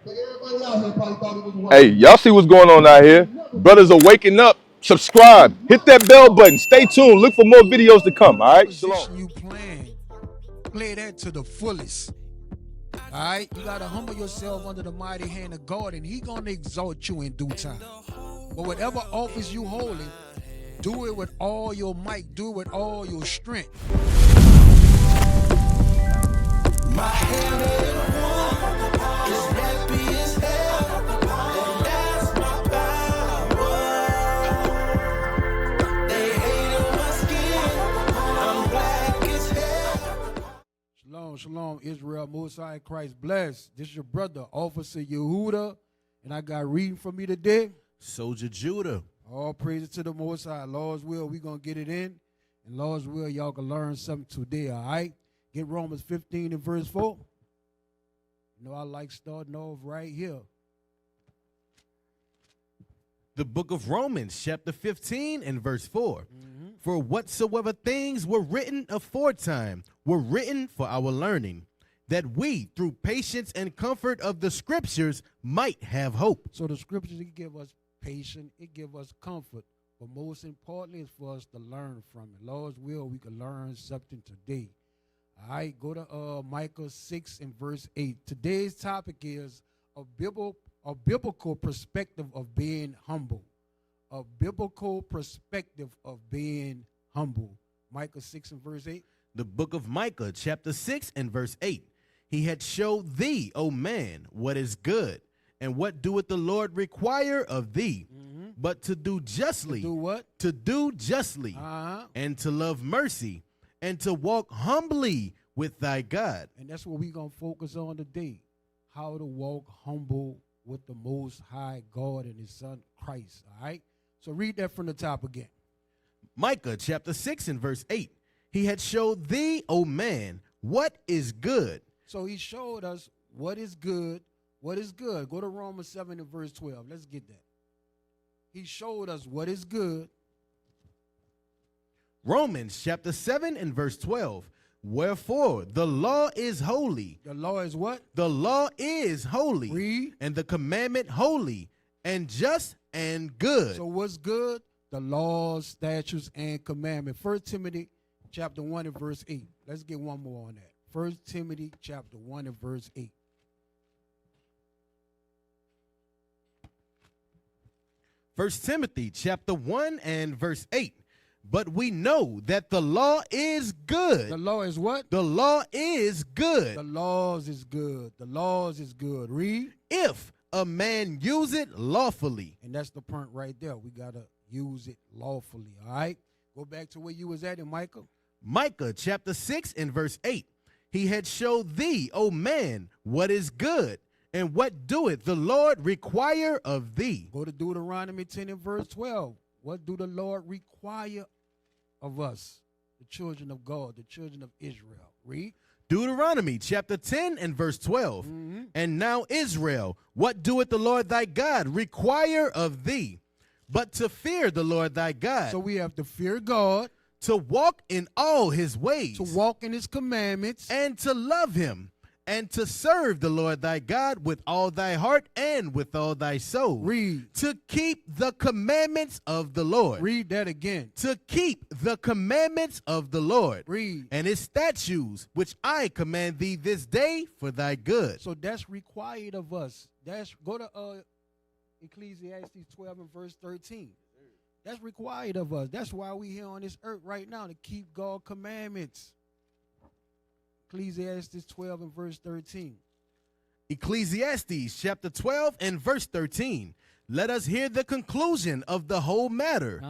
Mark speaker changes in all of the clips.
Speaker 1: Hey, y'all see what's going on out here? Brothers are waking up. Subscribe. Hit that bell button. Stay tuned. Look for more videos to come. All right? Shalom.
Speaker 2: Position you playing, play that to the fullest. All right? You got to humble yourself under the mighty hand of God, and he going to exalt you in due time. But whatever office you holding, do it with all your might. Do it with all your strength.
Speaker 3: My hand in one is happy as hell, and that's my power. They hate on my skin, I'm black as hell.
Speaker 2: Shalom, shalom, Israel, Most High, Christ bless. This is your brother, Officer Yehuda, and I got reading for me today.
Speaker 4: Soldier Judah.
Speaker 2: All praises to the Most High. Lord's will, we going to get it in. And Lord's will, y'all can learn something today, all right? Get Romans 15 and verse 4. You know, I like starting off right here.
Speaker 4: The book of Romans, chapter 15 and verse 4. For whatsoever things were written aforetime were written for our learning, that we, through patience and comfort of the scriptures, might have hope.
Speaker 2: So the scriptures, it give us patience, it give us comfort. But most importantly, is for us to learn from it. Lord's will, we can learn something today. All right, go to Micah 6 and verse 8. Today's topic is a biblical perspective of being humble. A biblical perspective of being humble. Micah 6 and verse 8.
Speaker 4: The book of Micah, chapter 6 and verse 8. He had showed thee, O man, what is good, and what doeth the Lord require of thee, but to do justly.
Speaker 2: To do what?
Speaker 4: To do justly, and to love mercy, and to walk humbly with thy God.
Speaker 2: And that's what we're going to focus on today. How to walk humble with the Most High God and his Son Christ. All right? So read that from the top again.
Speaker 4: Micah chapter 6 and verse 8. He had showed thee, O man, what is good.
Speaker 2: So he showed us what is good. What is good? Go to Romans 7 and verse 12. Let's get that. He showed us what is good.
Speaker 4: Romans chapter 7 and verse 12. Wherefore the law is holy.
Speaker 2: The law is what?
Speaker 4: The law is holy.
Speaker 2: Read.
Speaker 4: And the commandment holy and just and good.
Speaker 2: So what's good? The laws, statutes, and commandment. 1 Timothy chapter 1 and verse 8. Let's get one more on that. 1 Timothy chapter 1 and verse 8.
Speaker 4: First Timothy chapter 1 and verse 8. But we know that the law is good.
Speaker 2: The law is what?
Speaker 4: The law is good.
Speaker 2: The laws is good. The laws is good. Read.
Speaker 4: If a man use it lawfully.
Speaker 2: And that's the point right there. We got to use it lawfully, all right? Go back to where you was at in Micah.
Speaker 4: Micah chapter 6 and verse 8. He had showed thee, O man, what is good, and what doeth the Lord require of thee.
Speaker 2: Go to Deuteronomy 10 and verse 12. What do the Lord require of us, the children of God, the children of Israel? Read.
Speaker 4: Deuteronomy chapter 10 and verse 12. And now Israel, what doeth the Lord thy God require of thee, but to fear the Lord thy God.
Speaker 2: So we have to fear God.
Speaker 4: To walk in all his ways.
Speaker 2: To walk in his commandments.
Speaker 4: And to love him. And to serve the Lord thy God with all thy heart and with all thy soul.
Speaker 2: Read.
Speaker 4: To keep the commandments of the Lord.
Speaker 2: Read that again.
Speaker 4: To keep the commandments of the Lord.
Speaker 2: Read.
Speaker 4: And his statutes, which I command thee this day for thy good.
Speaker 2: So that's required of us. Go to Ecclesiastes 12 and verse 13. That's required of us. That's why we here on this earth right now, to keep God's commandments. Ecclesiastes 12 and verse 13.
Speaker 4: Ecclesiastes chapter 12 and verse 13. Let us hear the conclusion of the whole matter.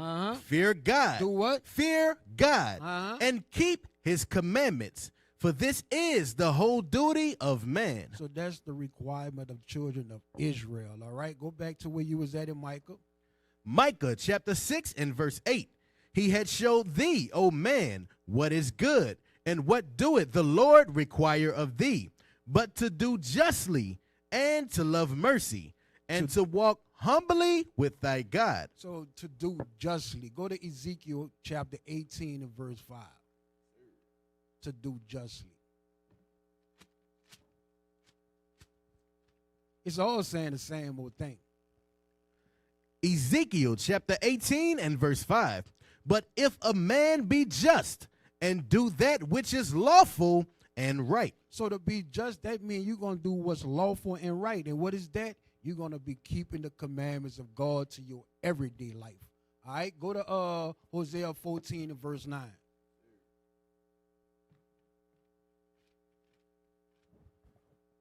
Speaker 4: Fear God.
Speaker 2: Do what?
Speaker 4: Fear God. And keep his commandments. For this is the whole duty of man.
Speaker 2: So that's the requirement of children of Israel. All right. Go back to where you was at in Micah.
Speaker 4: Micah chapter 6 and verse 8. He had showed thee, O man, what is good, and what doeth the Lord require of thee, but to do justly, and to love mercy, and to walk humbly with thy God.
Speaker 2: So to do justly. Go to Ezekiel chapter 18 and verse 5. To do justly. It's all saying the same old thing.
Speaker 4: Ezekiel chapter 18 and verse 5. But if a man be just and do that which is lawful and right.
Speaker 2: So to be just, that means you're going to do what's lawful and right. And what is that? You're going to be keeping the commandments of God to your everyday life. All right, go to Hosea 14 and verse 9.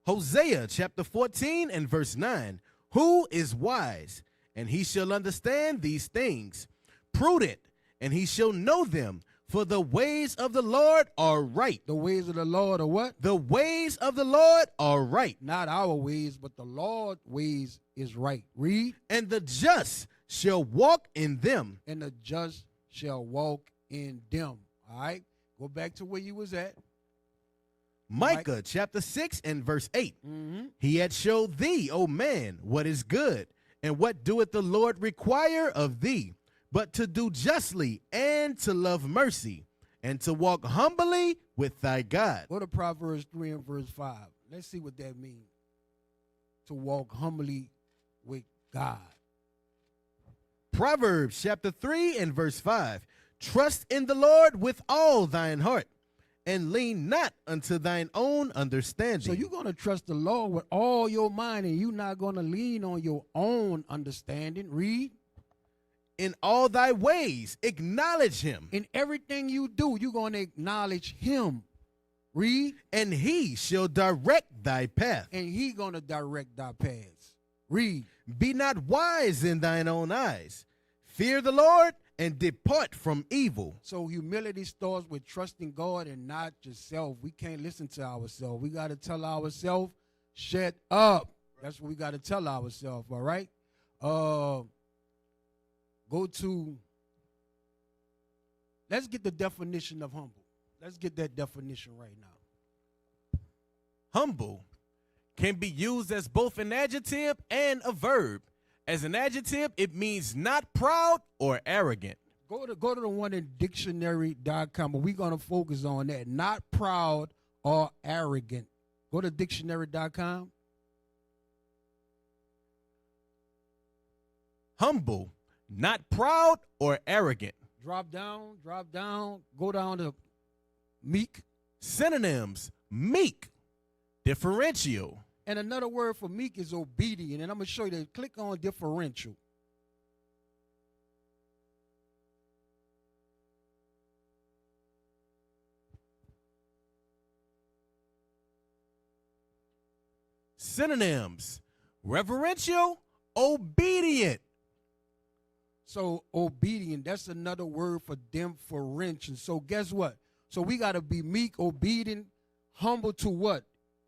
Speaker 4: Hosea chapter 14 and verse 9. Who is wise, and he shall understand these things, prudent, and he shall know them. For the ways of the Lord are right.
Speaker 2: The ways of the Lord are what?
Speaker 4: The ways of the Lord are right.
Speaker 2: Not our ways, but the Lord's ways is right. Read.
Speaker 4: And the just shall walk in them.
Speaker 2: And the just shall walk in them. All right, go back to where you was at.
Speaker 4: Micah chapter 6 and verse 8.
Speaker 2: Mm-hmm.
Speaker 4: He had showed thee, O man, what is good, and what doeth the Lord require of thee, but to do justly, and to love mercy, and to walk humbly with thy God.
Speaker 2: Go to Proverbs 3 and verse 5. Let's see what that means. To walk humbly with God.
Speaker 4: Proverbs chapter 3 and verse 5. Trust in the Lord with all thine heart, and lean not unto thine own understanding.
Speaker 2: So you're going to trust the Lord with all your mind, and you're not going to lean on your own understanding. Read.
Speaker 4: In all thy ways acknowledge him.
Speaker 2: In everything you do, you're going to acknowledge him. Read.
Speaker 4: And he shall direct thy path.
Speaker 2: And he going to direct thy paths. Read.
Speaker 4: Be not wise in thine own eyes. Fear the Lord and depart from evil.
Speaker 2: So humility starts with trusting God and not yourself. We can't listen to ourselves. We got to tell ourselves, shut up. That's what we got to tell ourselves, all right? Go to, let's get the definition of humble. Let's get that definition right now.
Speaker 4: Humble can be used as both an adjective and a verb. As an adjective, it means not proud or arrogant.
Speaker 2: Go to the one in dictionary.com, and we're going to focus on that. Not proud or arrogant. Go to dictionary.com.
Speaker 4: Humble, not proud or arrogant.
Speaker 2: Drop down, go down to meek.
Speaker 4: Synonyms: meek, differential.
Speaker 2: And another word for meek is obedient. And I'm going to show you that. Click on differential.
Speaker 4: Synonyms: reverential, obedient.
Speaker 2: So obedient, that's another word for differential. So guess what? So we got to be meek, obedient, humble to what?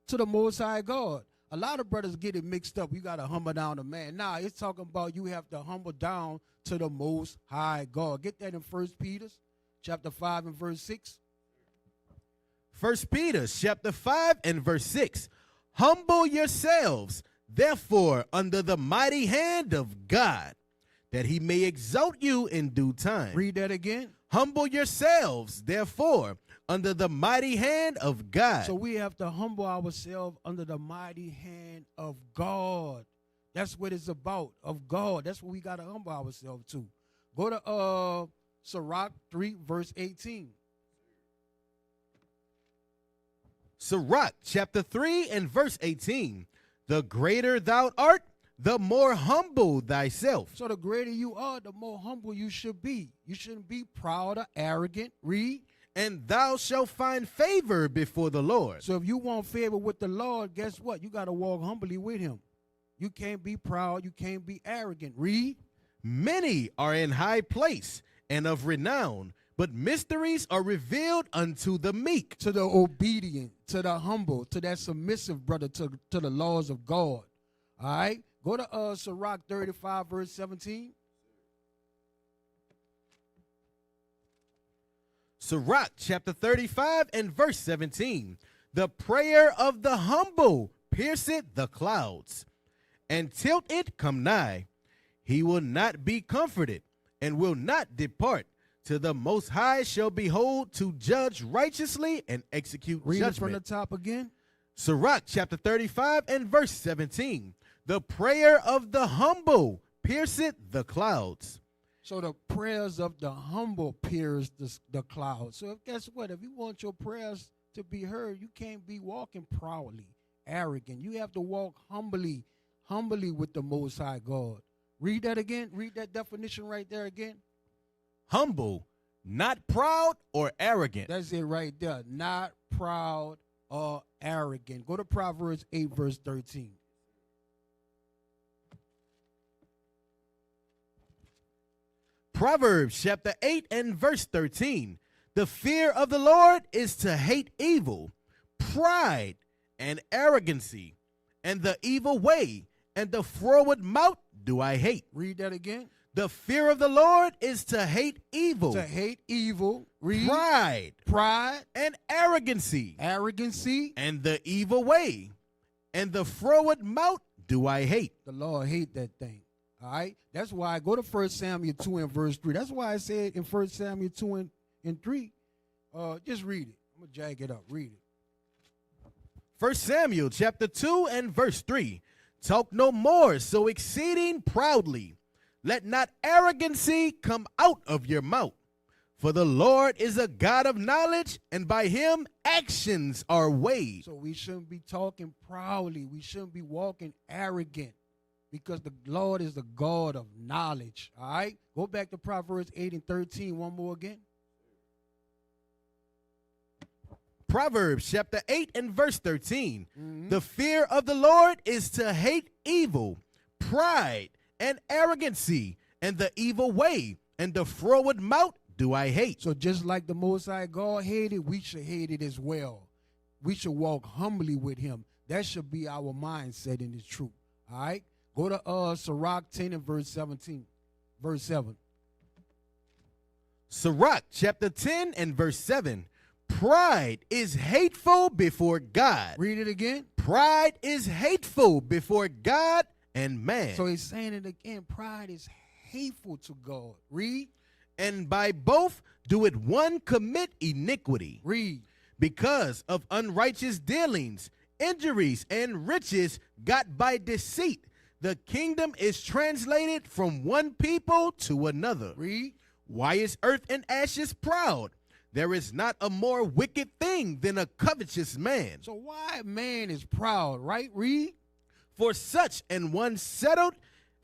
Speaker 2: To the Most High God. A lot of brothers get it mixed up. You got to humble down to man. Nah, it's talking about you have to humble down to the Most High God. Get that in 1 Peter chapter 5 and verse 6.
Speaker 4: 1 Peter chapter 5 and verse 6. Humble yourselves, therefore, under the mighty hand of God, that he may exalt you in due time.
Speaker 2: Read that again.
Speaker 4: Humble yourselves, therefore, under the mighty hand of God.
Speaker 2: So we have to humble ourselves under the mighty hand of God. That's what it's about, of God. That's what we got to humble ourselves to. Go to Sirach 3, verse 18.
Speaker 4: Sirach chapter 3 and verse 18. The greater thou art, the more humble thyself.
Speaker 2: So the greater you are, the more humble you should be. You shouldn't be proud or arrogant. Read.
Speaker 4: And thou shalt find favor before the Lord.
Speaker 2: So if you want favor with the Lord, guess what? You got to walk humbly with him. You can't be proud. You can't be arrogant. Read.
Speaker 4: Many are in high place and of renown, but mysteries are revealed unto the meek.
Speaker 2: To the obedient, to the humble, to that submissive brother, to the laws of God. All right? Go to Sirach 35, verse 17.
Speaker 4: Sirach chapter 35 and verse 17. The prayer of the humble pierceth the clouds, and till it come nigh, he will not be comforted, and will not depart, till the Most High shall behold to judge righteously and execute
Speaker 2: Read
Speaker 4: judgment.
Speaker 2: it from the top again.
Speaker 4: Sirach chapter 35 and verse 17. The prayer of the humble pierceth the clouds.
Speaker 2: So the prayers of the humble pierce the clouds. So guess what? If you want your prayers to be heard, you can't be walking proudly, arrogant. You have to walk humbly with the Most High God. Read that again. Read that definition right there again.
Speaker 4: Humble, not proud or arrogant.
Speaker 2: That's it right there. Not proud or arrogant. Go to Proverbs 8, verse 13.
Speaker 4: Proverbs chapter 8 and verse 13. The fear of the Lord is to hate evil, pride and arrogancy, and the evil way, and the froward mouth do I hate.
Speaker 2: Read that again.
Speaker 4: The fear of the Lord is to hate evil.
Speaker 2: To hate evil. Read.
Speaker 4: Pride and arrogancy. And the evil way. And the froward mouth do I hate.
Speaker 2: The Lord hate that thing. All right? That's why I go to 1 Samuel 2 and verse 3. That's why I said in 1 Samuel 2 and 3, just read it. I'm going to jag it up. Read it.
Speaker 4: 1 Samuel chapter 2 and verse 3. Talk no more so exceeding proudly. Let not arrogancy come out of your mouth. For the Lord is a God of knowledge, and by him actions are weighed.
Speaker 2: So we shouldn't be talking proudly. We shouldn't be walking arrogant, because the Lord is the God of knowledge. All right? Go back to Proverbs 8 and 13 one more again.
Speaker 4: Proverbs chapter 8 and verse 13. The fear of the Lord is to hate evil, pride, and arrogancy, and the evil way, and the froward mouth do I hate.
Speaker 2: So just like the Most High God hated, we should hate it as well. We should walk humbly with him. That should be our mindset in this truth. All right? Go to Sirach 10 and verse 17. Verse 7.
Speaker 4: Sirach chapter 10 and verse 7. Pride is hateful before God.
Speaker 2: Read it again.
Speaker 4: Pride is hateful before God and man.
Speaker 2: So he's saying it again. Pride is hateful to God. Read.
Speaker 4: And by both do it one commit iniquity.
Speaker 2: Read.
Speaker 4: Because of unrighteous dealings, injuries, and riches got by deceit, the kingdom is translated from one people to another.
Speaker 2: Read.
Speaker 4: Why is earth and ashes proud? There is not a more wicked thing than a covetous man.
Speaker 2: So why man is proud, right? Read.
Speaker 4: For such as one settled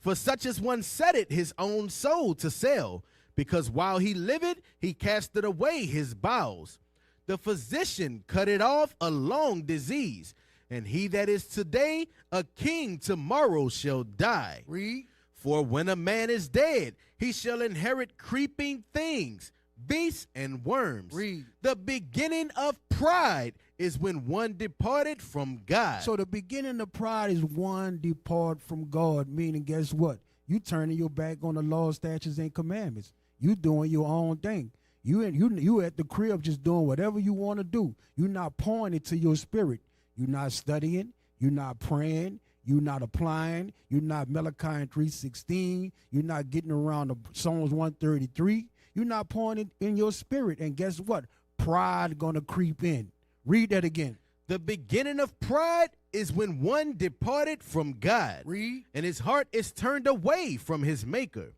Speaker 4: his own soul to sell, because while he lived, he casted away his bowels. The physician cut it off a long disease, and he that is today a king tomorrow shall die.
Speaker 2: Read.
Speaker 4: For when a man is dead, he shall inherit creeping things, beasts and worms.
Speaker 2: Read.
Speaker 4: The beginning of pride is when one departed from God.
Speaker 2: So the beginning of pride is one depart from God, meaning guess what? You turning your back on the law, statutes, and commandments. You doing your own thing. You at the crib just doing whatever you want to do. You're not pouring it to your spirit. You're not studying. You're not praying. You're not applying. You're not Malachi 3:16. You're not getting around the Psalms 133. You're not pouring it in your spirit. And guess what? Pride gonna creep in. Read that again.
Speaker 4: The beginning of pride is when one departed from God.
Speaker 2: Read.
Speaker 4: And his heart is turned away from his maker.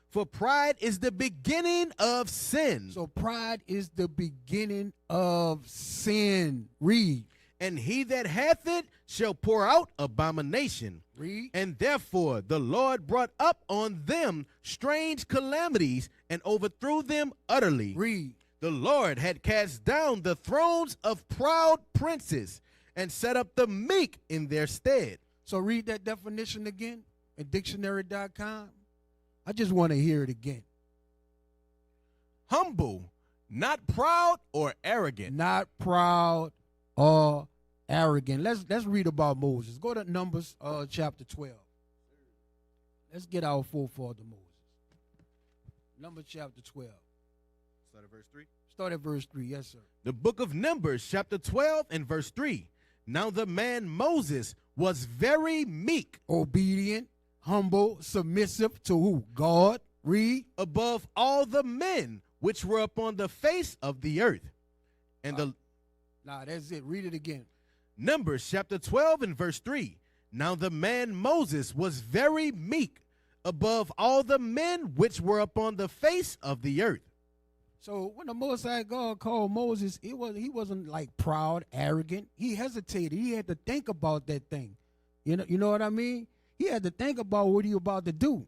Speaker 4: For pride is the beginning of sin.
Speaker 2: So pride is the beginning of sin. Read.
Speaker 4: And he that hath it shall pour out abomination.
Speaker 2: Read.
Speaker 4: And therefore the Lord brought up on them strange calamities and overthrew them utterly.
Speaker 2: Read.
Speaker 4: The Lord had cast down the thrones of proud princes and set up the meek in their stead.
Speaker 2: So read that definition again at dictionary.com. I just want to hear it again.
Speaker 4: Humble, not proud or arrogant.
Speaker 2: Not proud or arrogant. Let's read about Moses. Go to Numbers chapter 12. Let's get our forefather Moses. Numbers chapter 12.
Speaker 4: Start at verse 3.
Speaker 2: Start at verse 3. Yes, sir.
Speaker 4: The book of Numbers chapter 12 and verse 3. Now the man Moses was very meek,
Speaker 2: Obedient, humble, submissive to who? God. Read.
Speaker 4: above all the men which were upon the face of the earth. And the
Speaker 2: Nah, that's it. Read it again.
Speaker 4: Numbers chapter 12 and verse 3. Now the man Moses was very meek above all the men which were upon the face of the earth.
Speaker 2: So when the Most High God called Moses, he wasn't like proud, arrogant. He hesitated. He had to think about that thing. You know what I mean? He had to think about what he about to do.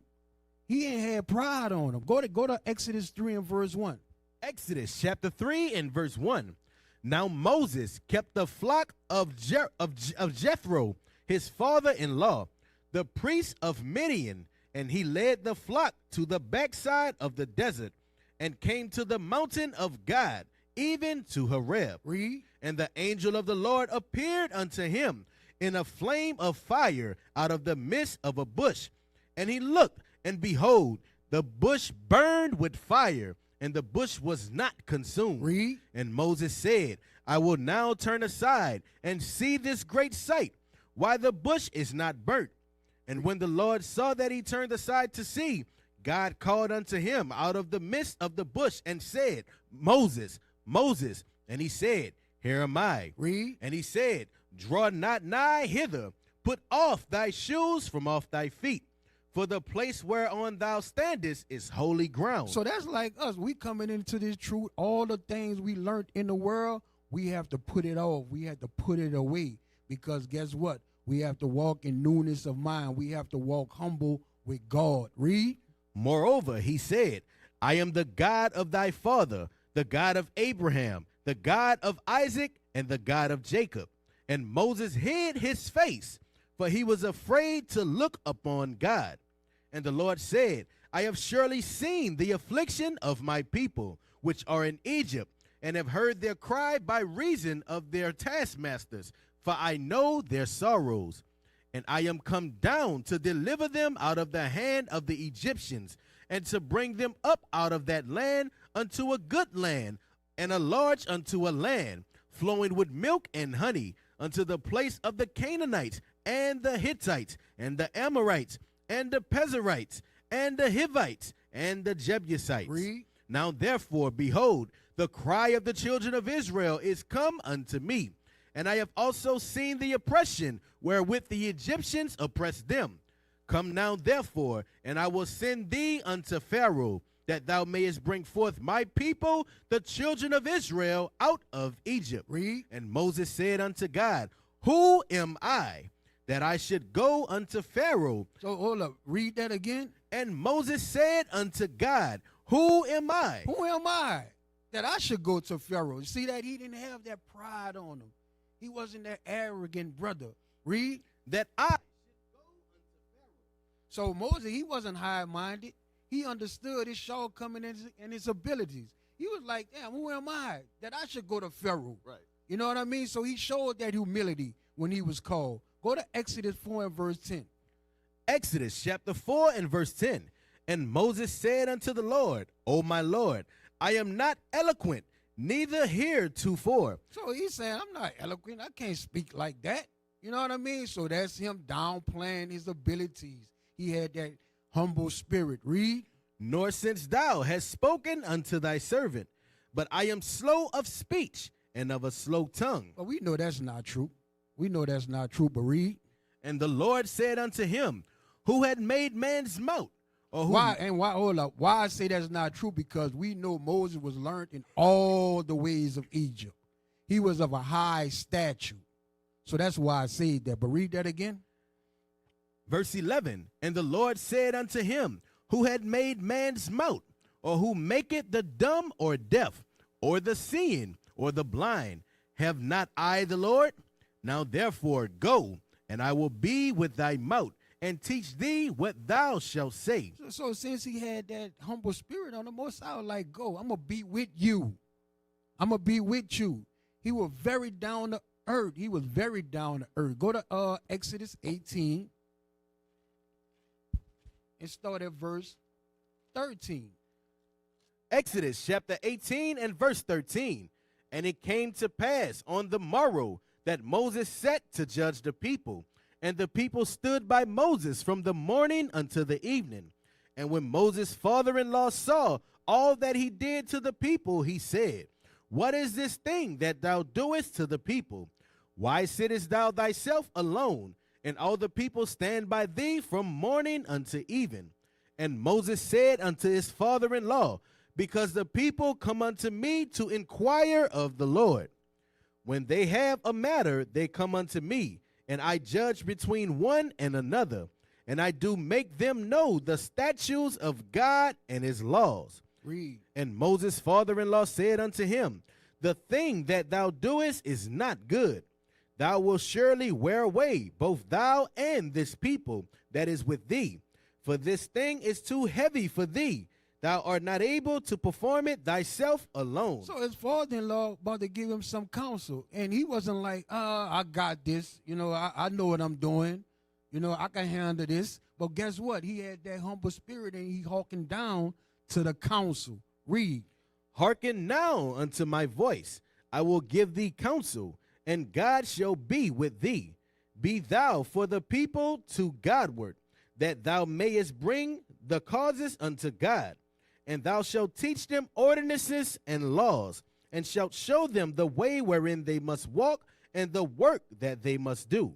Speaker 2: He ain't had pride on him. Go to Exodus 3 and verse 1.
Speaker 4: Exodus chapter 3 and verse 1. Now Moses kept the flock of Jethro, his father-in-law, the priest of Midian, and he led the flock to the backside of the desert, and came to the mountain of God, even to Horeb.
Speaker 2: Read.
Speaker 4: And the angel of the Lord appeared unto him in a flame of fire out of the midst of a bush. And he looked, and behold, the bush burned with fire, and the bush was not consumed.
Speaker 2: Read.
Speaker 4: And Moses said, I will now turn aside and see this great sight, why the bush is not burnt. And when the Lord saw that he turned aside to see, God called unto him out of the midst of the bush and said, Moses, Moses. And he said, Here am I.
Speaker 2: Read.
Speaker 4: And he said, Draw not nigh hither, put off thy shoes from off thy feet, for the place whereon thou standest is holy ground.
Speaker 2: So that's like us. We coming into this truth. All the things we learned in the world, we have to put it off. We have to put it away. Because guess what? We have to walk in newness of mind. We have to walk humble with God. Read.
Speaker 4: Moreover, he said, I am the God of thy father, the God of Abraham, the God of Isaac, and the God of Jacob. And Moses hid his face, for he was afraid to look upon God. And the Lord said, I have surely seen the affliction of my people, which are in Egypt, and have heard their cry by reason of their taskmasters, for I know their sorrows. And I am come down to deliver them out of the hand of the Egyptians, and to bring them up out of that land unto a good land, and a large unto a land, flowing with milk and honey, unto the place of the Canaanites, and the Hittites, and the Amorites, and the Pezerites, and the Hivites, and the Jebusites.
Speaker 2: Read.
Speaker 4: Now therefore, behold, the cry of the children of Israel is come unto me, and I have also seen the oppression wherewith the Egyptians oppressed them. Come now therefore, and I will send thee unto Pharaoh, that thou mayest bring forth my people, the children of Israel, out of Egypt.
Speaker 2: Read.
Speaker 4: And Moses said unto God, Who am I, that I should go unto Pharaoh?
Speaker 2: So hold up. Read that again.
Speaker 4: And Moses said unto God, Who am I?
Speaker 2: Who am I that I should go to Pharaoh? You see that he didn't have that pride on him. He wasn't that arrogant brother. Read.
Speaker 4: That I should go unto Pharaoh.
Speaker 2: So Moses, he wasn't high-minded. He understood his shortcomings and his abilities. He was like, damn, who am I that I should go to Pharaoh?
Speaker 4: Right.
Speaker 2: You know what I mean? So he showed that humility when he was called. Go to Exodus 4 and verse 10.
Speaker 4: Exodus chapter 4 and verse 10. And Moses said unto the Lord, O my Lord, I am not eloquent, neither heretofore.
Speaker 2: So he's saying, I'm not eloquent. I can't speak like that. You know what I mean? So that's him downplaying his abilities. He had that humble spirit. Read.
Speaker 4: Nor since thou hast spoken unto thy servant, but I am slow of speech and of a slow tongue.
Speaker 2: But we know that's not true. We know that's not true, but read.
Speaker 4: And the Lord said unto him, Who had made man's mouth? Or who?
Speaker 2: Why, hold up. Why I say that's not true? Because we know Moses was learned in all the ways of Egypt. He was of a high stature. So that's why I say that. But read that again.
Speaker 4: Verse 11, And the Lord said unto him, Who had made man's mouth? Or who maketh the dumb or deaf, or the seeing, or the blind? Have not I the Lord? Now therefore go, and I will be with thy mouth, and teach thee what thou shalt say.
Speaker 2: So since he had that humble spirit on him, most I was like, go, I'm going to be with you. I'm going to be with you. He was very down to earth. He was very down to earth. Go to Exodus 18 and start at verse 13.
Speaker 4: Exodus chapter 18 and verse 13. And it came to pass on the morrow that Moses sat to judge the people. And the people stood by Moses from the morning until the evening. And when Moses' father-in-law saw all that he did to the people, he said, What is this thing that thou doest to the people? Why sittest thou thyself alone? And all the people stand by thee from morning unto even. And Moses said unto his father-in-law, because the people come unto me to inquire of the Lord. When they have a matter, they come unto me, and I judge between one and another, and I do make them know the statutes of God and his laws.
Speaker 2: Read.
Speaker 4: And Moses' father-in-law said unto him, the thing that thou doest is not good. Thou wilt surely wear away both thou and this people that is with thee, for this thing is too heavy for thee. Thou art not able to perform it thyself alone.
Speaker 2: So his father-in-law about to give him some counsel, and he wasn't like, I got this. You know, I know what I'm doing. You know, I can handle this. But guess what? He had that humble spirit, and he hearkened down to the counsel. Read.
Speaker 4: Hearken now unto my voice. I will give thee counsel, and God shall be with thee. Be thou for the people to Godward, that thou mayest bring the causes unto God. And thou shalt teach them ordinances and laws, and shalt show them the way wherein they must walk, and the work that they must do.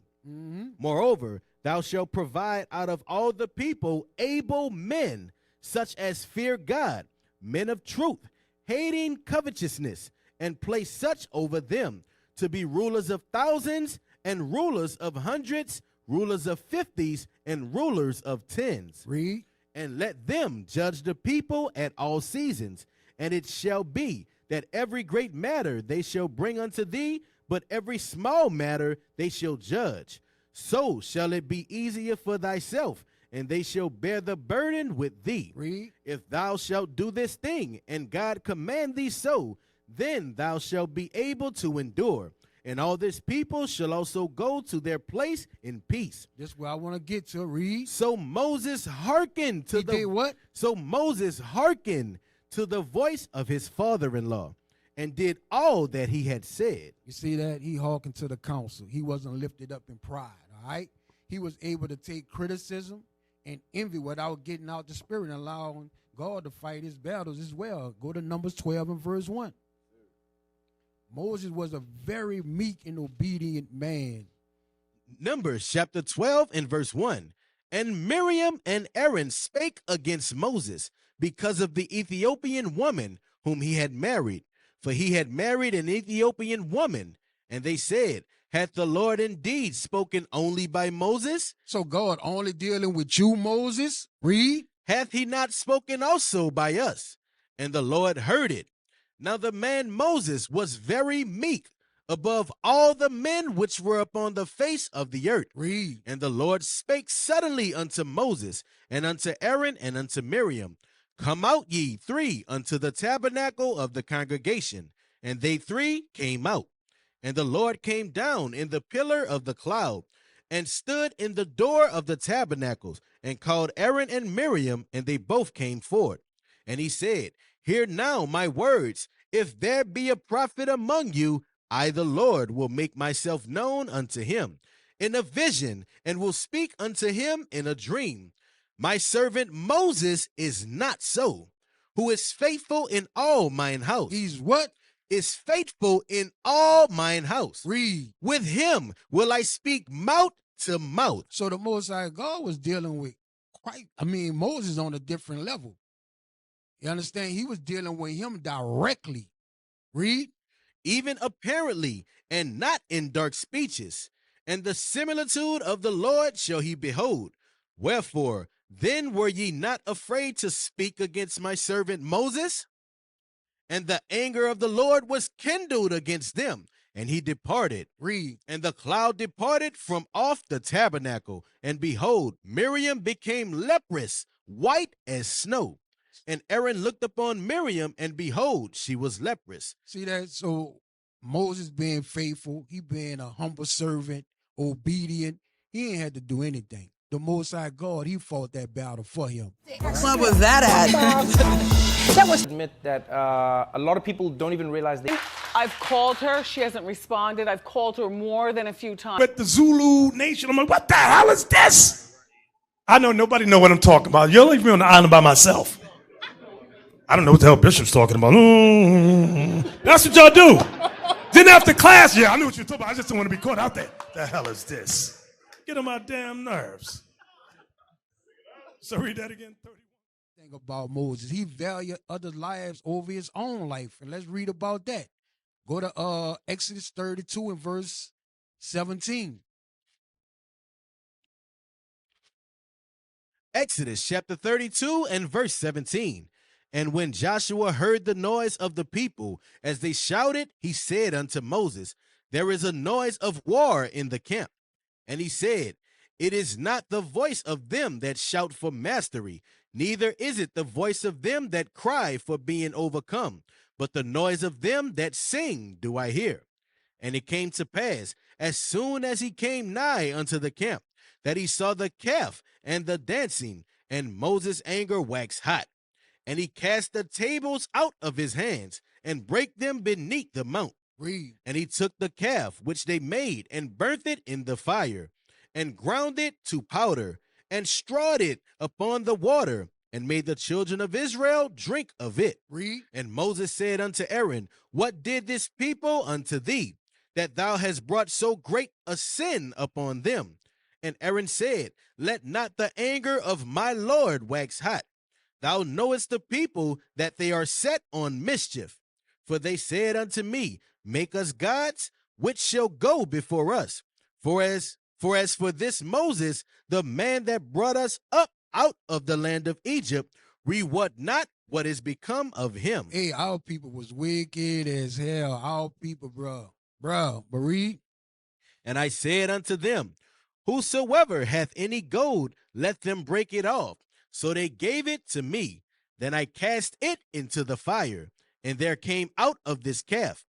Speaker 4: Moreover, thou shalt provide out of all the people able men, such as fear God, men of truth, hating covetousness, and place such over them, to be rulers of thousands, and rulers of hundreds, rulers of fifties, and rulers of tens.
Speaker 2: Read.
Speaker 4: And let them judge the people at all seasons. And it shall be that every great matter they shall bring unto thee, but every small matter they shall judge. So shall it be easier for thyself, and they shall bear the burden with thee.
Speaker 2: Read.
Speaker 4: If thou shalt do this thing, and God command thee so, then thou shalt be able to endure. And all this people shall also go to their place in peace.
Speaker 2: This is where I want to get to. Read.
Speaker 4: So Moses hearkened to
Speaker 2: He did what?
Speaker 4: So Moses hearkened to the voice of his father-in-law, and did all that he had said.
Speaker 2: You see that? He hearkened to the counsel. He wasn't lifted up in pride, all right? He was able to take criticism and envy without getting out the spirit and allowing God to fight his battles as well. Go to Numbers 12 and verse 1. Moses was a very meek and obedient man.
Speaker 4: Numbers chapter 12 and verse 1. And Miriam and Aaron spake against Moses because of the Ethiopian woman whom he had married. For he had married an Ethiopian woman. And they said, hath the Lord indeed spoken only by Moses?
Speaker 2: So God only dealing with you, Moses? Read.
Speaker 4: Hath he not spoken also by us? And the Lord heard it. Now the man Moses was very meek above all the men which were upon the face of the earth.
Speaker 2: Read.
Speaker 4: And the Lord spake suddenly unto Moses, and unto Aaron, and unto Miriam, come out ye three unto the tabernacle of the congregation. And they three came out. And the Lord came down in the pillar of the cloud, and stood in the door of the tabernacles, and called Aaron and Miriam, and they both came forth. And he said, hear now my words. If there be a prophet among you, I, the Lord, will make myself known unto him in a vision, and will speak unto him in a dream. My servant Moses is not so, who is faithful in all mine house.
Speaker 2: He's what?
Speaker 4: Is faithful in all mine house.
Speaker 2: Read.
Speaker 4: With him will I speak mouth to mouth.
Speaker 2: So the Most High God was dealing with Moses on a different level. You understand? He was dealing with him directly. Read.
Speaker 4: Even apparently, and not in dark speeches. And the similitude of the Lord shall he behold. Wherefore, then were ye not afraid to speak against my servant Moses? And the anger of the Lord was kindled against them, and he departed.
Speaker 2: Read.
Speaker 4: And the cloud departed from off the tabernacle, and behold, Miriam became leprous, white as snow. And Aaron looked upon Miriam, and behold, she was leprous.
Speaker 2: See that? So Moses being faithful, he being a humble servant, obedient, he ain't had to do anything. The Most High God, he fought that battle for him.
Speaker 5: What was that at?
Speaker 6: Admit that a lot of people don't even realize they.
Speaker 7: I've called her. She hasn't responded. I've called her more than a few times.
Speaker 8: With the Zulu nation, I'm like, what the hell is this? I know nobody know what I'm talking about. You'll leave me on the island by myself. I don't know what the hell Bishop's talking about. That's what y'all do. Then after class, yeah, I knew what you were talking about. I just don't want to be caught out there. The hell is this? Get on my damn nerves. So read that again. 31.
Speaker 2: Thing about Moses, he valued others' lives over his own life. And let's read about that. Go to Exodus 32 and verse 17.
Speaker 4: Exodus chapter 32 and verse 17. And when Joshua heard the noise of the people as they shouted, he said unto Moses, there is a noise of war in the camp. And he said, it is not the voice of them that shout for mastery, neither is it the voice of them that cry for being overcome, but the noise of them that sing do I hear. And it came to pass, as soon as he came nigh unto the camp, that he saw the calf and the dancing, and Moses' anger waxed hot. And he cast the tables out of his hands, and brake them beneath the mount.
Speaker 2: Read.
Speaker 4: And he took the calf which they made, and burnt it in the fire, and ground it to powder, and strawed it upon the water, and made the children of Israel drink of it.
Speaker 2: Read.
Speaker 4: And Moses said unto Aaron, what did this people unto thee, that thou hast brought so great a sin upon them? And Aaron said, let not the anger of my Lord wax hot. Thou knowest the people that they are set on mischief. For they said unto me, make us gods, which shall go before us. For as for this Moses, the man that brought us up out of the land of Egypt, we wot not what is become of him.
Speaker 2: Hey, our people was wicked as hell. Our people, bro. But read.
Speaker 4: And I said unto them, whosoever hath any gold, let them break it off. So they gave it to me. Then I cast it into the fire, and there came out of this calf.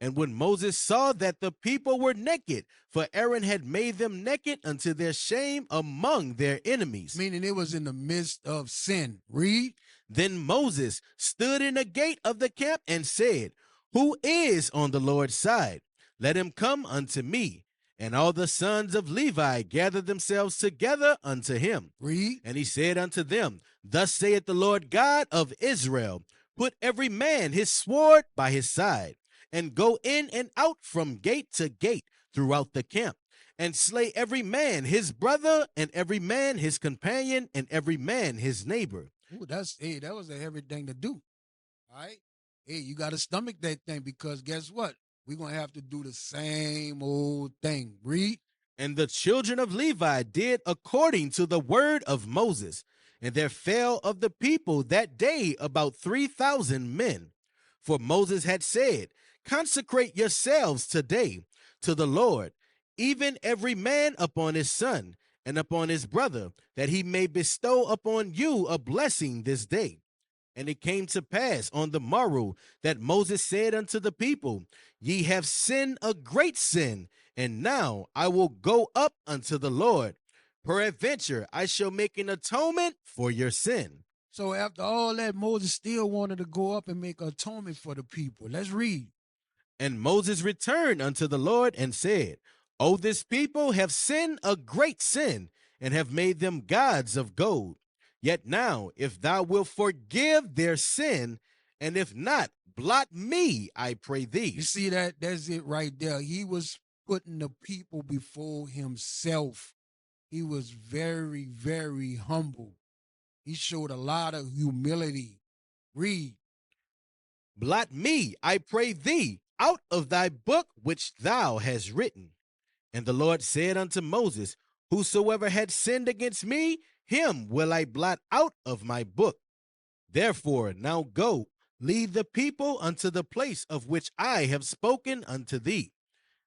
Speaker 4: And when Moses saw that the people were naked, for Aaron had made them naked unto their shame among their enemies.
Speaker 2: Meaning it was in the midst of sin. Read.
Speaker 4: Then Moses stood in the gate of the camp and said, who is on the Lord's side? Let him come unto me. And all the sons of Levi gathered themselves together unto him.
Speaker 2: Read.
Speaker 4: And he said unto them, thus saith the Lord God of Israel, put every man his sword by his side, and go in and out from gate to gate throughout the camp, and slay every man his brother, and every man his companion, and every man his neighbor.
Speaker 2: Ooh, that was a heavy thing to do. All right. Hey, you got to stomach that thing, because guess what? We're going to have to do the same old thing. Read.
Speaker 4: And the children of Levi did according to the word of Moses. And there fell of the people that day about 3,000 men. For Moses had said, consecrate yourselves today to the Lord, even every man upon his son and upon his brother, that he may bestow upon you a blessing this day. And it came to pass on the morrow that Moses said unto the people, ye have sinned a great sin, and now I will go up unto the Lord. Peradventure I shall make an atonement for your sin.
Speaker 2: So after all that, Moses still wanted to go up and make atonement for the people. Let's read.
Speaker 4: And Moses returned unto the Lord and said, O this people have sinned a great sin, and have made them gods of gold. Yet now, if thou wilt forgive their sin, and if not, blot me, I pray thee.
Speaker 2: You see that? That's it right there. He was putting the people before himself. He was very, very humble. He showed a lot of humility. Read.
Speaker 4: Blot me, I pray thee, out of thy book which thou hast written. And the Lord said unto Moses, whosoever had sinned against me, him will I blot out of my book. Therefore now go, lead the people unto the place of which I have spoken unto thee.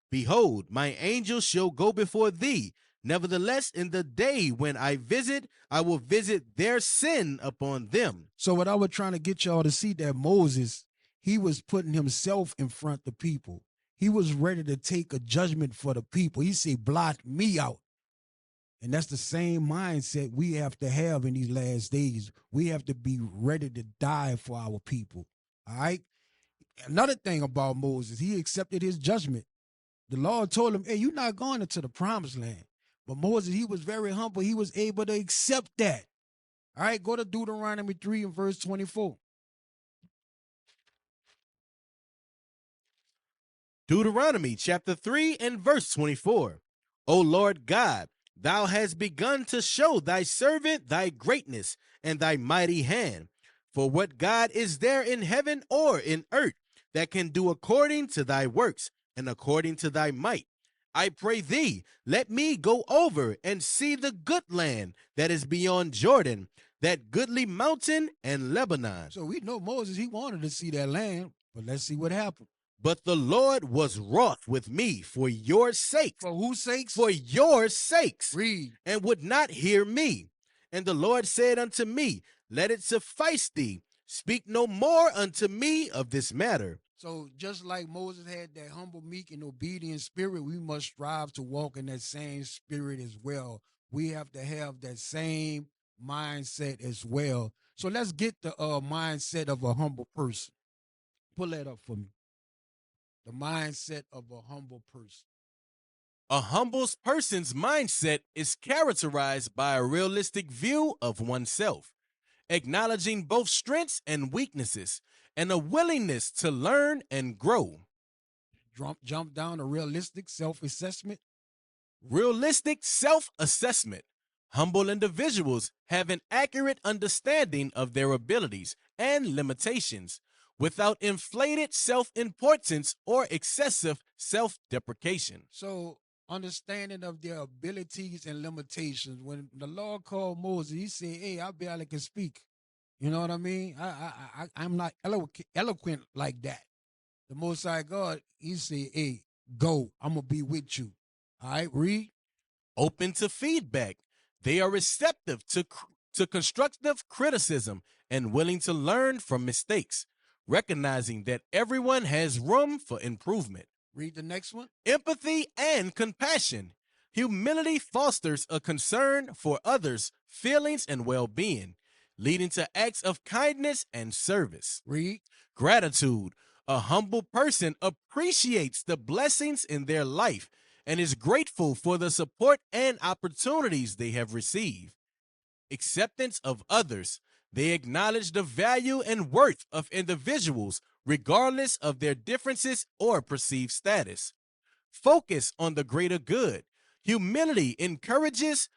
Speaker 4: Behold, my angel shall go before thee. Nevertheless, in the day when I visit, I will visit their sin upon them.
Speaker 2: So what I was trying to get y'all to see, that Moses, he was putting himself in front of the people. He was ready to take a judgment for the people. He said, blot me out. And that's the same mindset we have to have in these last days. We have to be ready to die for our people. All right? Another thing about Moses, he accepted his judgment. The Lord told him, hey, you're not going into the promised land. But Moses, he was very humble. He was able to accept that. All right, go to Deuteronomy 3 and verse 24.
Speaker 4: Deuteronomy chapter 3 and verse 24. O Lord God, Thou hast begun to show thy servant thy greatness and thy mighty hand. For what God is there in heaven or in earth that can do according to thy works and according to thy might? I pray thee, let me go over and see the good land that is beyond Jordan, that goodly mountain and Lebanon.
Speaker 2: So we know Moses, he wanted to see that land, but let's see what happened.
Speaker 4: But the Lord was wroth with me for your sakes.
Speaker 2: For whose sakes?
Speaker 4: For your sakes.
Speaker 2: Read.
Speaker 4: And would not hear me. And the Lord said unto me, let it suffice thee. Speak no more unto me of this matter.
Speaker 2: So just like Moses had that humble, meek, and obedient spirit, we must strive to walk in that same spirit as well. We have to have that same mindset as well. So let's get the mindset of a humble person. Pull that up for me. The mindset of a humble person.
Speaker 4: A humble person's mindset is characterized by a realistic view of oneself, acknowledging both strengths and weaknesses, and a willingness to learn and grow.
Speaker 2: Jump down to realistic self-assessment.
Speaker 4: Realistic self-assessment. Humble individuals have an accurate understanding of their abilities and limitations without inflated self-importance or excessive self-deprecation.
Speaker 2: So understanding of their abilities and limitations. When the Lord called Moses, he said, hey, I barely can speak. You know what I mean? I'm not eloquent like that. The Most High God, he said, hey, go. I'm going to be with you. All right, read.
Speaker 4: Open to feedback. They are receptive to constructive criticism and willing to learn from mistakes, recognizing that everyone has room for improvement.
Speaker 2: Read the next one.
Speaker 4: Empathy and compassion. Humility fosters a concern for others' feelings and well-being, leading to acts of kindness and service.
Speaker 2: Read.
Speaker 4: Gratitude. A humble person appreciates the blessings in their life and is grateful for the support and opportunities they have received. Acceptance of others. They acknowledge the value and worth of individuals regardless of their differences or perceived status. Focus on the greater good. Humility encourages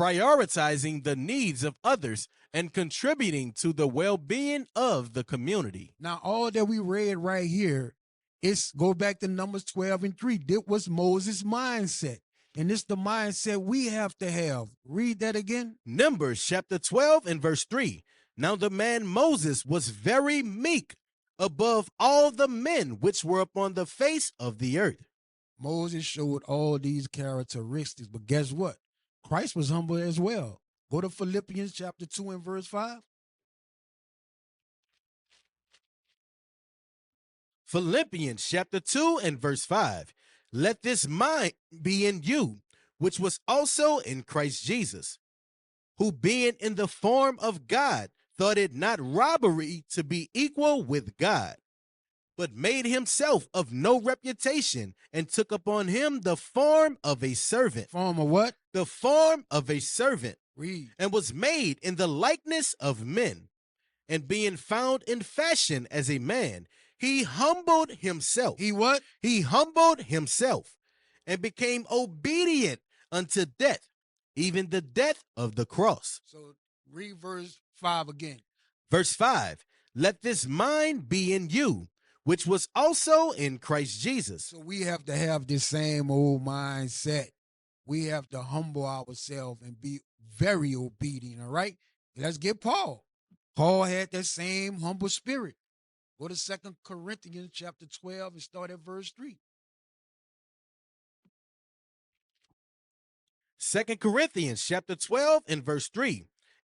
Speaker 4: prioritizing the needs of others and contributing to the well-being of the community.
Speaker 2: Now, all that we read right here, it's go back to Numbers 12 and 3. That was Moses' mindset. And it's the mindset we have to have. Read that again.
Speaker 4: Numbers chapter 12 and verse 3. Now the man Moses was very meek above all the men which were upon the face of the earth.
Speaker 2: Moses showed all these characteristics, but guess what? Christ was humble as well. Go to Philippians chapter 2 and verse 5.
Speaker 4: Philippians chapter 2 and verse 5. Let this mind be in you, which was also in Christ Jesus, who being in the form of God, thought it not robbery to be equal with God, but made himself of no reputation, and took upon him the form of a servant.
Speaker 2: Form of what?
Speaker 4: The form of a servant.
Speaker 2: Read.
Speaker 4: And was made in the likeness of men. And being found in fashion as a man, he humbled himself.
Speaker 2: He what?
Speaker 4: He humbled himself and became obedient unto death, even the death of the cross.
Speaker 2: So read verse 5 again.
Speaker 4: Verse 5. Let this mind be in you, which was also in Christ Jesus.
Speaker 2: So we have to have this same old mindset. We have to humble ourselves and be very obedient, all right? Let's get Paul. Paul had that same humble spirit. Go to 2 Corinthians chapter 12 and start at verse 3.
Speaker 4: 2 Corinthians chapter 12 and verse 3.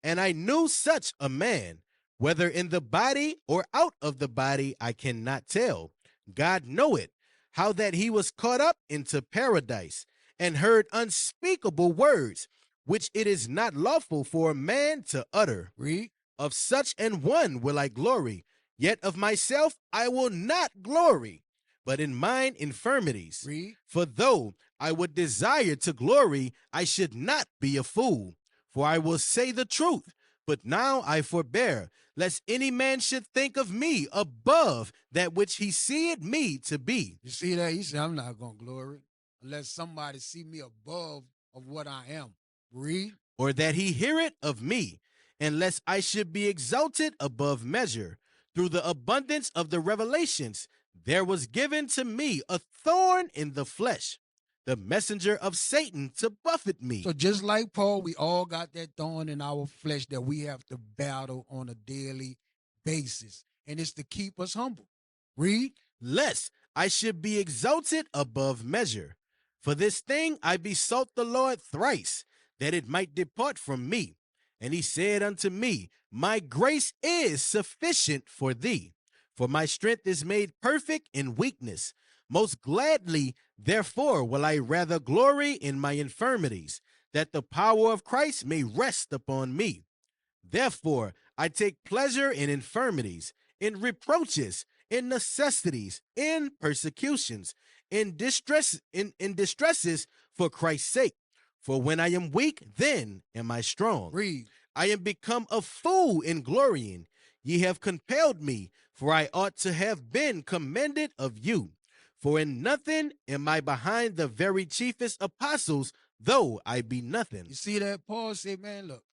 Speaker 4: And I knew such a man, whether in the body or out of the body, I cannot tell. God knoweth, how that he was caught up into paradise, and heard unspeakable words, which it is not lawful for a man to utter.
Speaker 2: Read.
Speaker 4: Of such an one will I glory, yet of myself I will not glory, but in mine infirmities.
Speaker 2: Read.
Speaker 4: For though I would desire to glory, I should not be a fool. For I will say the truth, but now I forbear, lest any man should think of me above that which he seeth me to be.
Speaker 2: You see that? He said, I'm not going to glory unless somebody see me above of what I am. Read.
Speaker 4: or that he hear it of me, unless I should be exalted above measure. Through the abundance of the revelations, there was given to me a thorn in the flesh, the messenger of Satan to buffet me.
Speaker 2: So just like Paul, we all got that thorn in our flesh that we have to battle on a daily basis. And it's to keep us humble. Read.
Speaker 4: Lest I should be exalted above measure. For this thing I besought the Lord thrice, that it might depart from me. And he said unto me, my grace is sufficient for thee, for my strength is made perfect in weakness. Most gladly, therefore, will I rather glory in my infirmities, that the power of Christ may rest upon me. Therefore, I take pleasure in infirmities, in reproaches, in necessities, in persecutions, in distresses for Christ's sake. For when I am weak, then am I strong.
Speaker 2: Read.
Speaker 4: I am become a fool in glorying. Ye have compelled me, for I ought to have been commended of you. For in nothing am I behind the very chiefest apostles, though I be nothing.
Speaker 2: You see that? Paul said, man, look,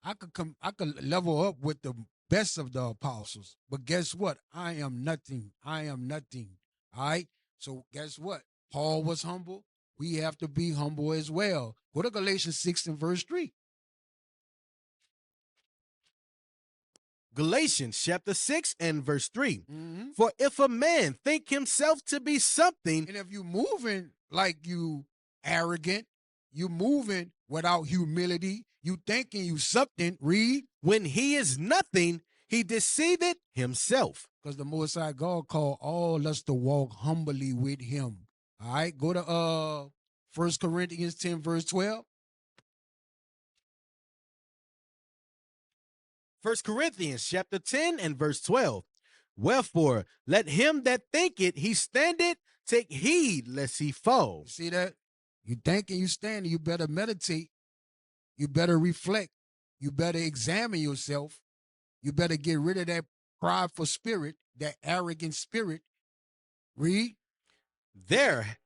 Speaker 2: I could level up with the best of the apostles, but guess what? I am nothing. I am nothing. All right? So guess what? Paul was humble. We have to be humble as well. Go to Galatians 6 and verse 3.
Speaker 4: Galatians chapter 6 and verse 3.
Speaker 2: Mm-hmm.
Speaker 4: For if a man think himself to be something,
Speaker 2: And if you moving like you arrogant, you moving without humility, you thinking you something, read.
Speaker 4: when he is nothing, he deceiveth himself.
Speaker 2: Because the Most High God called all us to walk humbly with him. All right, go to 1 Corinthians 10 verse 12.
Speaker 4: 1 Corinthians chapter 10 and verse 12. Wherefore, let him that thinketh he standeth take heed lest he fall.
Speaker 2: You see that? You thinking you standing, you better meditate. You better reflect. You better examine yourself. You better get rid of that prideful spirit, that arrogant spirit. Read.
Speaker 4: There,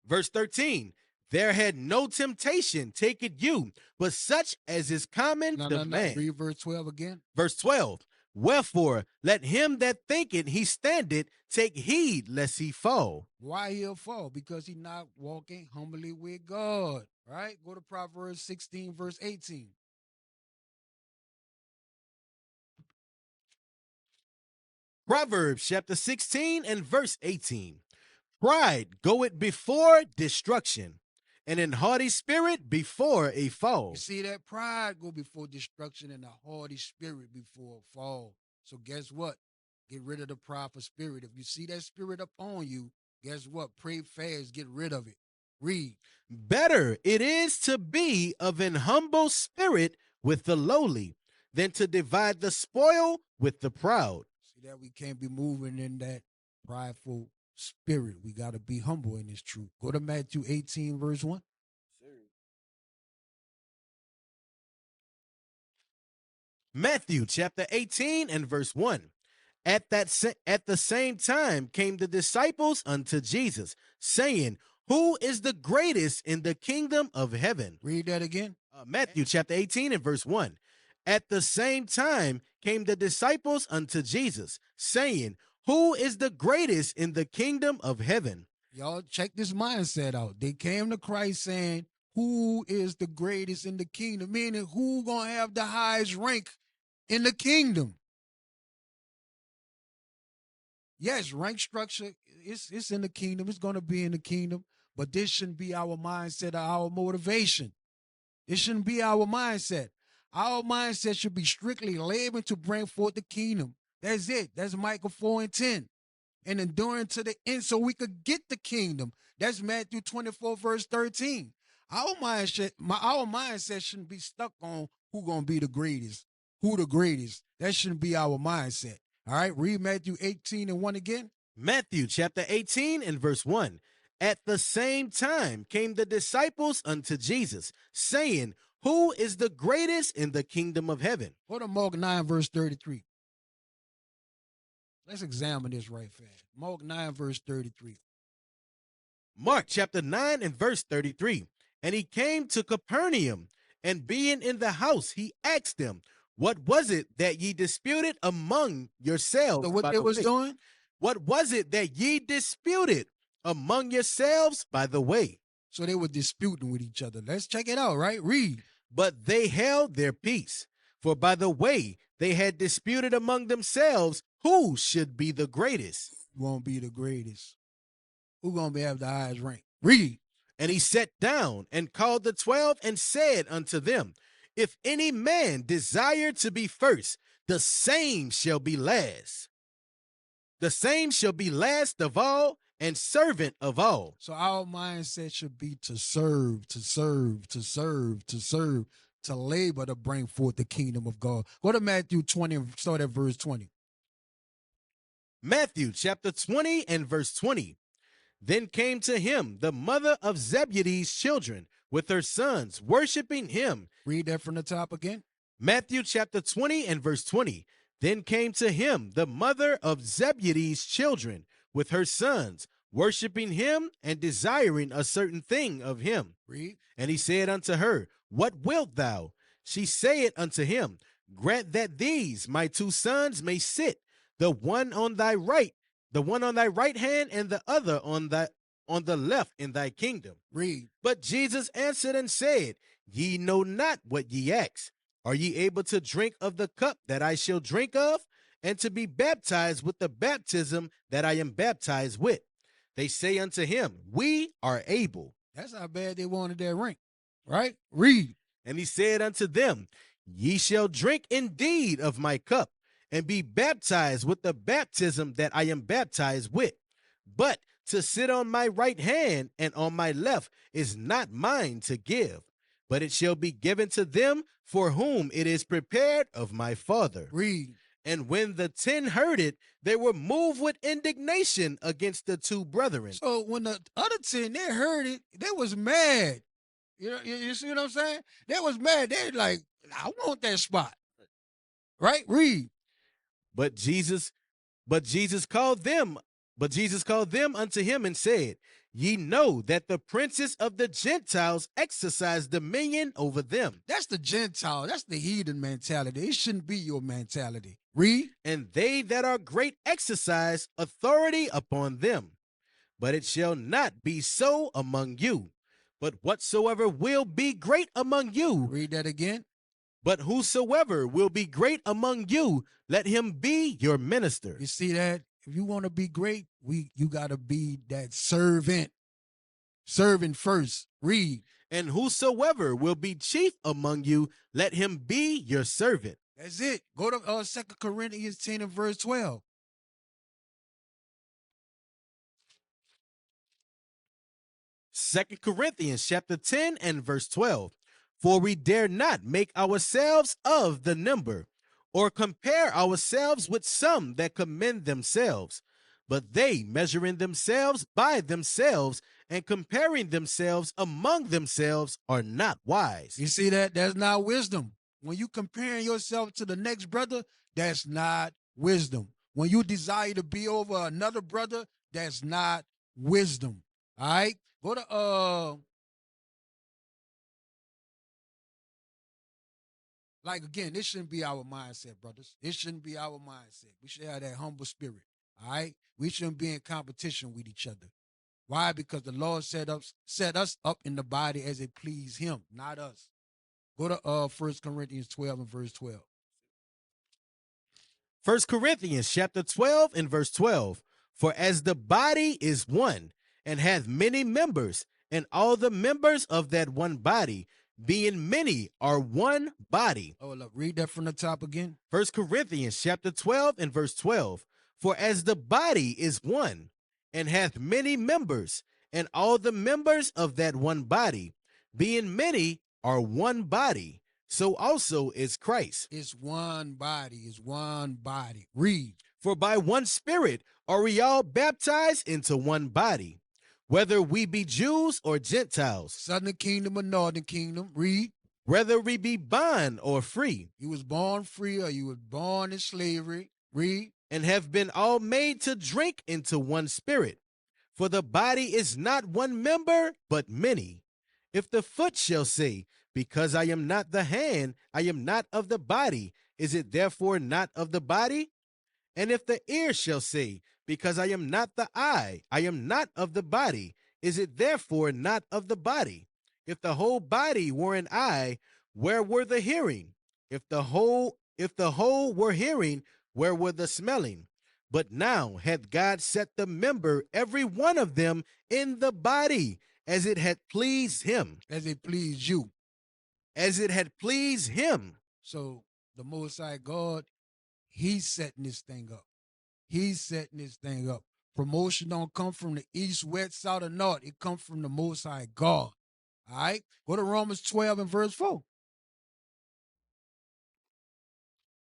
Speaker 4: verse 13. There had no temptation taken you, but such as is common to man.
Speaker 2: Read verse 12 again.
Speaker 4: Verse 12. Wherefore, let him that thinketh he standeth take heed lest he fall.
Speaker 2: Why he'll fall? Because he's not walking humbly with God. Right? Go to Proverbs 16 verse 18.
Speaker 4: Proverbs chapter 16 and verse 18. Pride goeth before destruction, and an haughty spirit before a fall.
Speaker 2: You see that? Pride go before destruction and a haughty spirit before a fall. So guess what? Get rid of the prideful spirit. If you see that spirit upon you, guess what? Pray fast, get rid of it. Read.
Speaker 4: Better it is to be of an humble spirit with the lowly than to divide the spoil with the proud.
Speaker 2: See that? We can't be moving in that prideful spirit. We got to be humble in this truth. Go to Matthew 18 verse 1.
Speaker 4: Matthew chapter 18 and verse 1. At the same time came the disciples unto Jesus, saying, who is the greatest in the kingdom of heaven?
Speaker 2: Read that again.
Speaker 4: Matthew chapter 18 and verse 1. At the same time came the disciples unto Jesus, saying, who is the greatest in the kingdom of heaven?
Speaker 2: Y'all check this mindset out. They came to Christ saying, who is the greatest in the kingdom? Meaning, who gonna have the highest rank in the kingdom? Yes, rank structure, it's in the kingdom. It's going to be in the kingdom. But this shouldn't be our mindset or our motivation. It shouldn't be our mindset. Our mindset should be strictly laboring to bring forth the kingdom. That's it. That's Micah 4 and 10. And enduring to the end so we could get the kingdom. That's Matthew 24 verse 13. Our mindset shouldn't be stuck on who going to be the greatest. Who the greatest. That shouldn't be our mindset. All right, read Matthew 18 and 1 again.
Speaker 4: Matthew chapter 18 and verse 1. At the same time came the disciples unto Jesus, saying, who is the greatest in the kingdom of heaven?
Speaker 2: Go to Mark 9 verse 33. Let's examine this right fast. Mark 9 verse 33.
Speaker 4: Mark chapter 9 and verse 33. And he came to Capernaum, and being in the house, he asked them, what was it that ye disputed among yourselves?
Speaker 2: So what
Speaker 4: by
Speaker 2: they
Speaker 4: the
Speaker 2: was
Speaker 4: way?
Speaker 2: doing?
Speaker 4: What was it that ye disputed among yourselves by the way?
Speaker 2: So they were disputing with each other. Let's check it out, right? Read.
Speaker 4: But they held their peace, for by the way they had disputed among themselves who should be the greatest.
Speaker 2: Won't be the greatest. Who gonna have the highest rank? Read.
Speaker 4: And he sat down and called the 12 and said unto them, if any man desire to be first, the same shall be last. The same shall be last of all and servant of all.
Speaker 2: So our mindset should be to serve, to serve, to serve, to serve, to labor to bring forth the kingdom of God. Go to Matthew 20 and start at verse 20.
Speaker 4: Matthew chapter 20 and verse 20. Then came to him the mother of Zebedee's children with her sons, worshiping him.
Speaker 2: Read that from the top again.
Speaker 4: Matthew chapter 20 and verse 20. Then came to him the mother of Zebedee's children with her sons, worshiping him and desiring a certain thing of him.
Speaker 2: Read.
Speaker 4: And he said unto her, what wilt thou? She saith unto him, grant that these my two sons may sit, the one on thy right hand, and the other on the left in thy kingdom.
Speaker 2: Read.
Speaker 4: But Jesus answered and said, ye know not what ye ask. Are ye able to drink of the cup that I shall drink of, and to be baptized with the baptism that I am baptized with? They say unto him, we are able.
Speaker 2: That's how bad they wanted that rank, right? Read.
Speaker 4: And he said unto them, ye shall drink indeed of my cup, and be baptized with the baptism that I am baptized with. But to sit on my right hand and on my left is not mine to give, but it shall be given to them for whom it is prepared of my Father.
Speaker 2: Read.
Speaker 4: And when the 10 heard it, they were moved with indignation against the two brethren.
Speaker 2: So when the other 10, they heard it, they was mad. You see what I'm saying? They was mad. They like, I want that spot. Right? Read.
Speaker 4: But Jesus called them unto him and said, ye know that the princes of the Gentiles exercise dominion over them.
Speaker 2: That's the Gentile. That's the heathen mentality. It shouldn't be your mentality. Read.
Speaker 4: And they that are great exercise authority upon them. But it shall not be so among you. But whatsoever will be great among you.
Speaker 2: Read that again.
Speaker 4: But whosoever will be great among you, let him be your minister.
Speaker 2: You see that? If you want to be great, you got to be that servant. Serving first. Read.
Speaker 4: And whosoever will be chief among you, let him be your servant.
Speaker 2: That's it. Go to 2 Corinthians 10 and verse 12.
Speaker 4: 2 Corinthians chapter 10 and verse 12. For we dare not make ourselves of the number, or compare ourselves with some that commend themselves. But they, measuring themselves by themselves and comparing themselves among themselves, are not wise.
Speaker 2: You see that? That's not wisdom. When you comparing yourself to the next brother, that's not wisdom. When you desire to be over another brother, that's not wisdom. All right? Go to like again, this shouldn't be our mindset, brothers. It shouldn't be our mindset. We should have that humble spirit. All right? We shouldn't be in competition with each other. Why? Because the Lord set us up in the body as it pleased him, not us. Go to 1 Corinthians 12 and verse 12.
Speaker 4: 1 Corinthians chapter 12 and verse 12. For as the body is one, and hath many members, and all the members of that one body, being many, are one body.
Speaker 2: Oh, look, read that from the top again.
Speaker 4: 1 Corinthians chapter 12 and verse 12. For as the body is one, and hath many members, and all the members of that one body, being many, are one body, so also is Christ.
Speaker 2: It's one body. It's one body. Read.
Speaker 4: For by one Spirit are we all baptized into one body, whether we be Jews or Gentiles.
Speaker 2: Southern kingdom or northern kingdom. Read.
Speaker 4: Whether we be bond or free.
Speaker 2: You was born free or you was born in slavery. Read.
Speaker 4: And have been all made to drink into one Spirit. For the body is not one member, but many. If the foot shall say, because I am not the hand, I am not of the body, is it therefore not of the body? And if the ear shall say, because I am not the eye, I am not of the body, is it therefore not of the body? If the whole body were an eye, where were the hearing? If the whole were hearing, where were the smelling? But now hath God set the member, every one of them, in the body, as it had pleased him.
Speaker 2: As it pleased you.
Speaker 4: As it had pleased him.
Speaker 2: So the Most High God, he's setting this thing up. He's setting this thing up. Promotion don't come from the east, west, south, or north. It comes from the Most High God. All right? Go to Romans 12 and verse 4.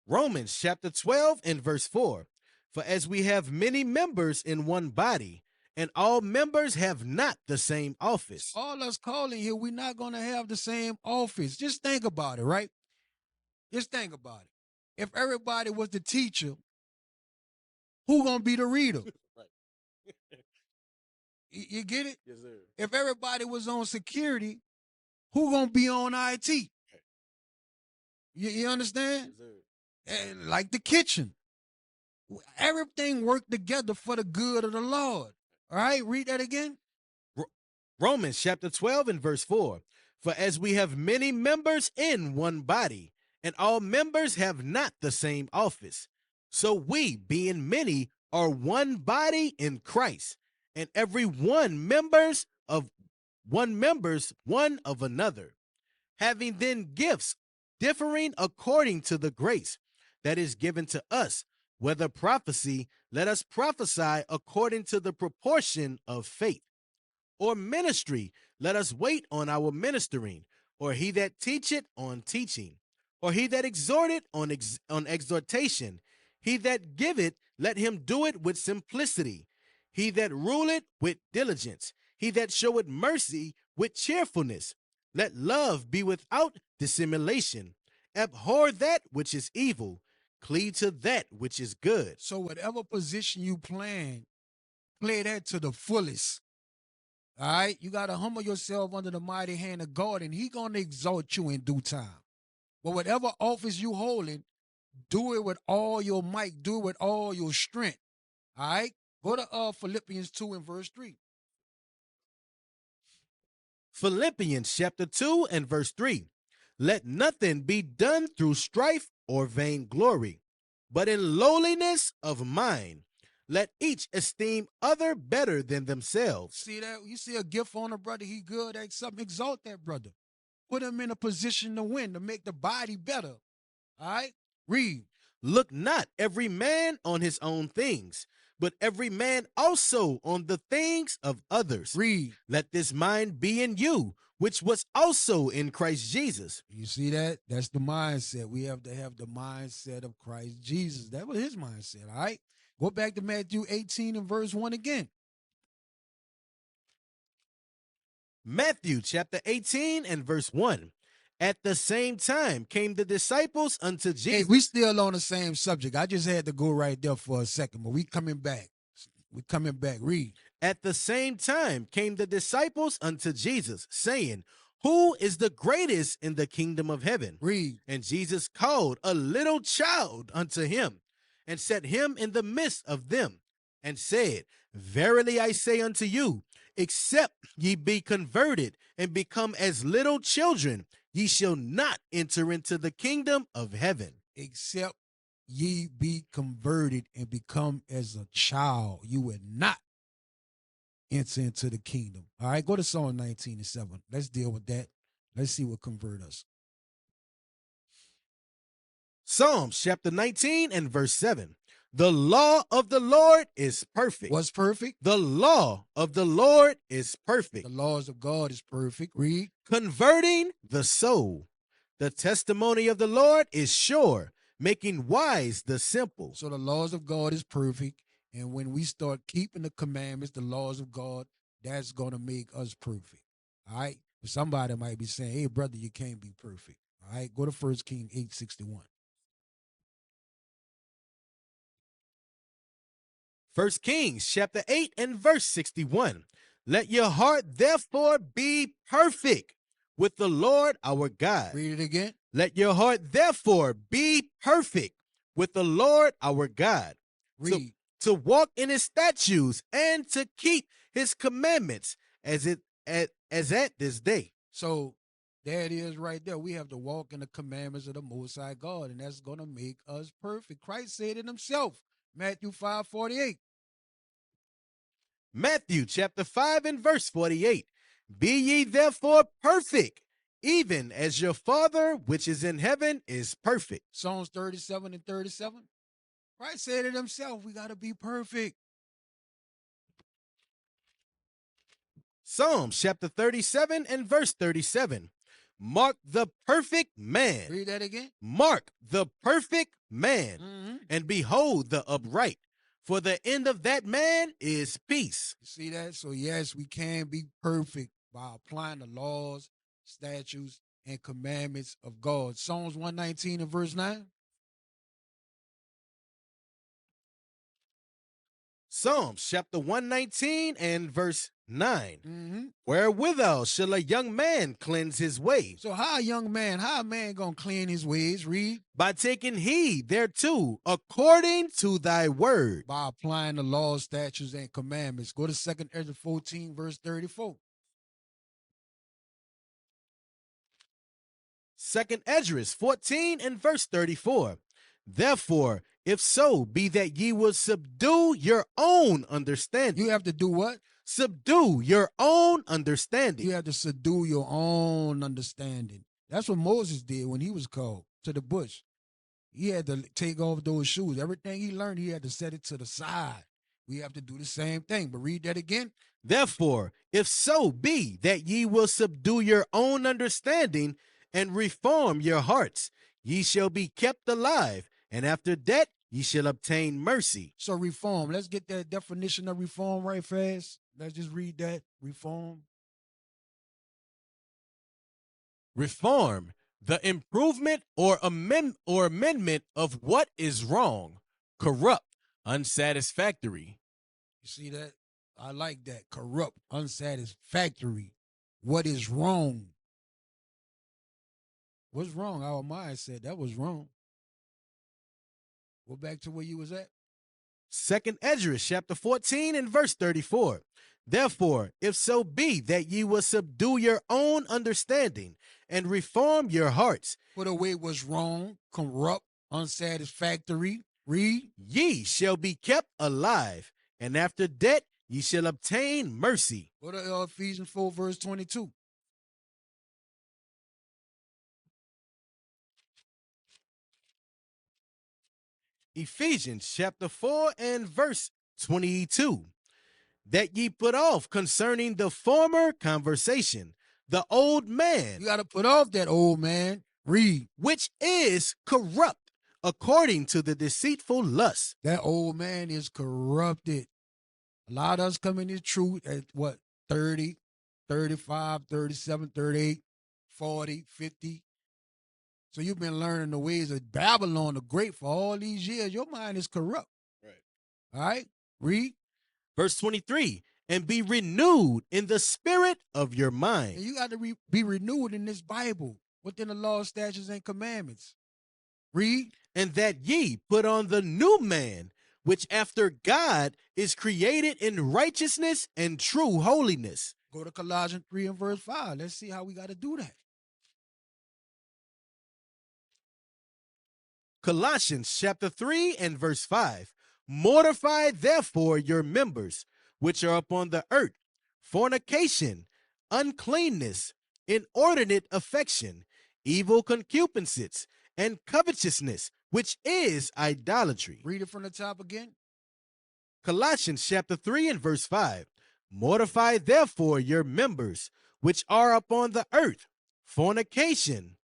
Speaker 4: Romans chapter 12 and verse 4. For as we have many members in one body, and all members have not the same office.
Speaker 2: All us calling here, we're not going to have the same office. Just think about it, right? Just think about it. If everybody was the teacher, who going to be the reader? You get it?
Speaker 4: Yes, sir.
Speaker 2: If everybody was on security, who going to be on IT? You understand?
Speaker 4: Yes, sir.
Speaker 2: And like the kitchen. Everything worked together for the good of the Lord. All right, read that again.
Speaker 4: Romans chapter 12 and verse 4. For as we have many members in one body, and all members have not the same office, so we, being many, are one body in Christ, and every one members one of another, having then gifts differing according to the grace that is given to us. Whether prophecy, let us prophesy according to the proportion of faith. Or ministry, let us wait on our ministering. Or he that teacheth on teaching. Or he that exhorteth on exhortation. He that giveth, let him do it with simplicity. He that ruleth with diligence. He that showeth mercy with cheerfulness. Let love be without dissimulation. Abhor that which is evil. Cleave to that which is good.
Speaker 2: So whatever position you play that to the fullest. All right? You got to humble yourself under the mighty hand of God, and he going to exalt you in due time. But whatever office you holding, do it with all your might. Do it with all your strength. All right? Go to Philippians 2 and verse 3.
Speaker 4: Philippians chapter 2 and verse 3. Let nothing be done through strife or vainglory, but in lowliness of mind, let each esteem other better than themselves.
Speaker 2: See that? You see a gift on a brother, he good at something, exalt that brother. Put him in a position to win, to make the body better. All right? Read.
Speaker 4: Look not every man on his own things, but every man also on the things of others.
Speaker 2: Read.
Speaker 4: Let this mind be in you, which was also in Christ Jesus.
Speaker 2: You see that? That's the mindset. We have to have the mindset of Christ Jesus. That was his mindset, all right? Go back to Matthew 18 and verse 1 again.
Speaker 4: Matthew chapter 18 and verse 1. At the same time came the disciples unto Jesus.
Speaker 2: Hey, we still on the same subject. I just had to go right there for a second, but we coming back. We coming back. Read.
Speaker 4: At the same time came the disciples unto Jesus, saying, Who is the greatest in the kingdom of heaven?
Speaker 2: Read.
Speaker 4: And Jesus called a little child unto him, and set him in the midst of them, and said, Verily I say unto you, except ye be converted and become as little children, ye shall not enter into the kingdom of heaven.
Speaker 2: Except ye be converted and become as a child, you will not enter into the kingdom. All right, go to Psalm 19 and 7. Let's deal with that. Let's see what convert us.
Speaker 4: Psalms chapter 19 and verse 7. The law of the Lord is perfect.
Speaker 2: What's perfect?
Speaker 4: The law of the Lord is perfect.
Speaker 2: The laws of God is perfect. Read.
Speaker 4: Converting the soul. The testimony of the Lord is sure, making wise the simple.
Speaker 2: So the laws of God is perfect. And when we start keeping the commandments, the laws of God, that's going to make us perfect. All right? But somebody might be saying, hey, brother, you can't be perfect. All right? Go to 1 Kings 8:61.
Speaker 4: 1 Kings chapter 8 and verse 61. Let your heart therefore be perfect with the Lord our God.
Speaker 2: Read it again.
Speaker 4: Let your heart therefore be perfect with the Lord our God.
Speaker 2: Read.
Speaker 4: To walk in his statutes and to keep his commandments as at this day.
Speaker 2: So there it is right there. We have to walk in the commandments of the Most High God, and that's going to make us perfect. Christ said it himself, Matthew 5:48.
Speaker 4: Matthew chapter 5 and verse 48. Be ye therefore perfect, even as your Father which is in heaven is perfect.
Speaker 2: Psalms 37 and 37. Christ said it himself. We got to be perfect.
Speaker 4: Psalms chapter 37 and verse 37. Mark the perfect man.
Speaker 2: Read that again.
Speaker 4: Mark the perfect man, and behold the upright. For the end of that man is peace.
Speaker 2: You see that? So yes, we can be perfect by applying the laws, statutes, and commandments of God. Psalms 119 and verse 9.
Speaker 4: Psalms chapter 119 and verse 9. Wherewithal shall a young man cleanse his way?
Speaker 2: So how a man gonna clean his ways? Read.
Speaker 4: By taking heed thereto, according to thy word.
Speaker 2: By applying the laws, statutes, and commandments. Go to 2 Ezra 14, verse 34.
Speaker 4: 2 Ezra 14 and verse 34. Therefore, if so be that ye will subdue your own understanding.
Speaker 2: You have to do what?
Speaker 4: Subdue your own understanding.
Speaker 2: You have to subdue your own understanding. That's what Moses did when he was called to the bush. He had to take off those shoes. Everything he learned, he had to set it to the side. We have to do the same thing. But read that again.
Speaker 4: Therefore, if so be that ye will subdue your own understanding and reform your hearts, ye shall be kept alive, and after that ye shall obtain mercy.
Speaker 2: So reform. Let's get that definition of reform right fast. Let's just read that. Reform.
Speaker 4: Reform, the improvement or amendment of what is wrong, corrupt, unsatisfactory.
Speaker 2: You see that? I like that. Corrupt, unsatisfactory. What is wrong? What's wrong? Our mind said that was wrong. Go back to where you was at.
Speaker 4: 2 Ezra chapter 14 and verse 34. Therefore, if so be that ye will subdue your own understanding and reform your hearts,
Speaker 2: Put away what's wrong, corrupt, unsatisfactory. Read.
Speaker 4: Ye shall be kept alive, and after that ye shall obtain mercy.
Speaker 2: Go to Ephesians 4, verse 22.
Speaker 4: Ephesians chapter 4 and verse 22. That ye put off concerning the former conversation, the old man.
Speaker 2: You got to put off that old man. Read.
Speaker 4: Which is corrupt according to the deceitful lust.
Speaker 2: That old man is corrupted. A lot of us come in this truth at what? 30, 35, 37, 38, 40, 50. So you've been learning the ways of Babylon the Great for all these years. Your mind is corrupt.
Speaker 4: Right.
Speaker 2: All right? Read.
Speaker 4: Verse 23, and be renewed in the spirit of your mind.
Speaker 2: And you got to be renewed in this Bible within the law, statutes, and commandments. Read.
Speaker 4: And that ye put on the new man, which after God is created in righteousness and true holiness.
Speaker 2: Go to Colossians 3 and verse 5. Let's see how we got to do that.
Speaker 4: Colossians chapter 3 and verse 5. Mortify therefore your members, which are upon the earth, fornication, uncleanness, inordinate affection, evil concupiscence, and covetousness, which is idolatry.
Speaker 2: Read it from the top again.
Speaker 4: Colossians chapter 3 and verse 5. Mortify therefore your members, which are upon the earth, fornication,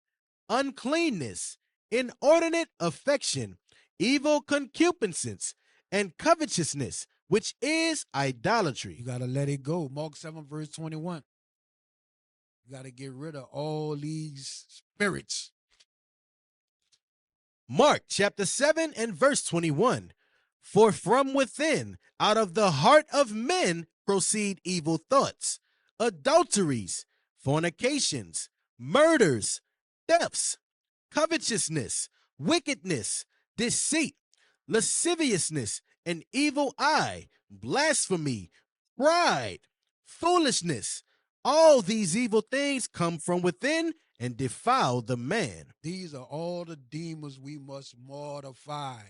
Speaker 4: uncleanness, inordinate affection, evil concupiscence, and covetousness, which is idolatry.
Speaker 2: You got to let it go. Mark 7 verse 21. You got to get rid of all these spirits.
Speaker 4: Mark chapter 7 and verse 21. For from within, out of the heart of men, proceed evil thoughts, adulteries, fornications, murders, thefts, covetousness, wickedness, deceit, lasciviousness, an evil eye, blasphemy, pride, foolishness. All these evil things come from within and defile the man.
Speaker 2: These are all the demons we must mortify.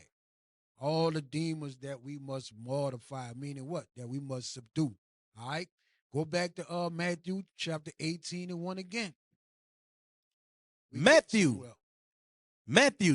Speaker 2: All the demons that we must mortify, meaning what? That we must subdue. All right? Go back to Matthew chapter 18 and 1 again.
Speaker 4: Matthew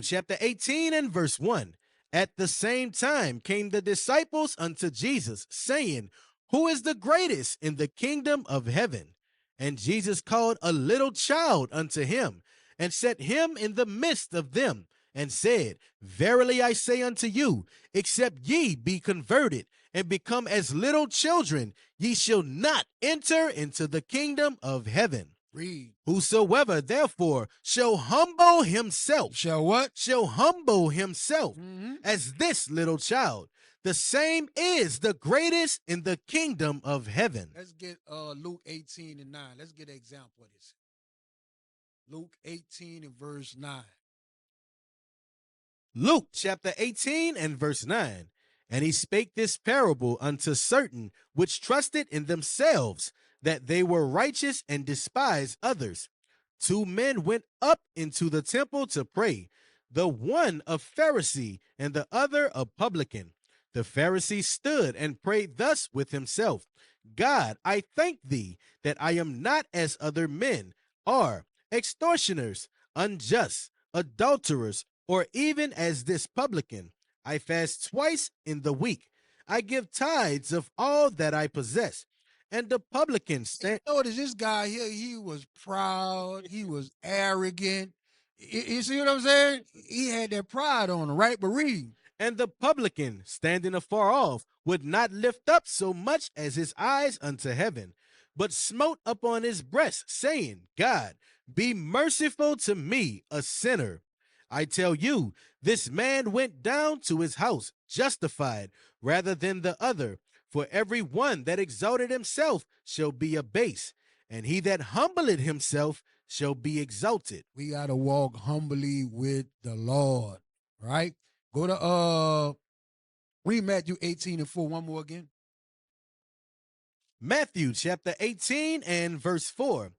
Speaker 4: chapter 18 and verse 1. At the same time came the disciples unto Jesus, saying, Who is the greatest in the kingdom of heaven? And Jesus called a little child unto him, and set him in the midst of them, and said, Verily I say unto you, except ye be converted and become as little children, ye shall not enter into the kingdom of heaven.
Speaker 2: Read.
Speaker 4: Whosoever therefore shall humble himself.
Speaker 2: Shall what?
Speaker 4: Shall humble himself as this little child. The same is the greatest in the kingdom of heaven.
Speaker 2: Let's get Luke 18 and 9. Let's get an example of this. Luke 18 and verse 9.
Speaker 4: Luke chapter 18 and verse 9. And he spake this parable unto certain which trusted in themselves that they were righteous and despised others. 2 men went up into the temple to pray, the one a Pharisee and the other a publican. The Pharisee stood and prayed thus with himself, God, I thank thee that I am not as other men are, extortioners, unjust, adulterers, or even as this publican. I fast twice in the week. I give tithes of all that I possess. And the publican said,
Speaker 2: Notice this guy here, he was proud, he was arrogant. You see what I'm saying? He had that pride on him, right? But read.
Speaker 4: And the publican, standing afar off, would not lift up so much as his eyes unto heaven, but smote upon his breast, saying, God, be merciful to me, a sinner. I tell you, this man went down to his house justified rather than the other. For every one that exalted himself shall be abased, and he that humbleth himself shall be exalted.
Speaker 2: We got to walk humbly with the Lord, right? Go to read Matthew 18 and 4 one more again.
Speaker 4: Matthew chapter 18 and verse 4.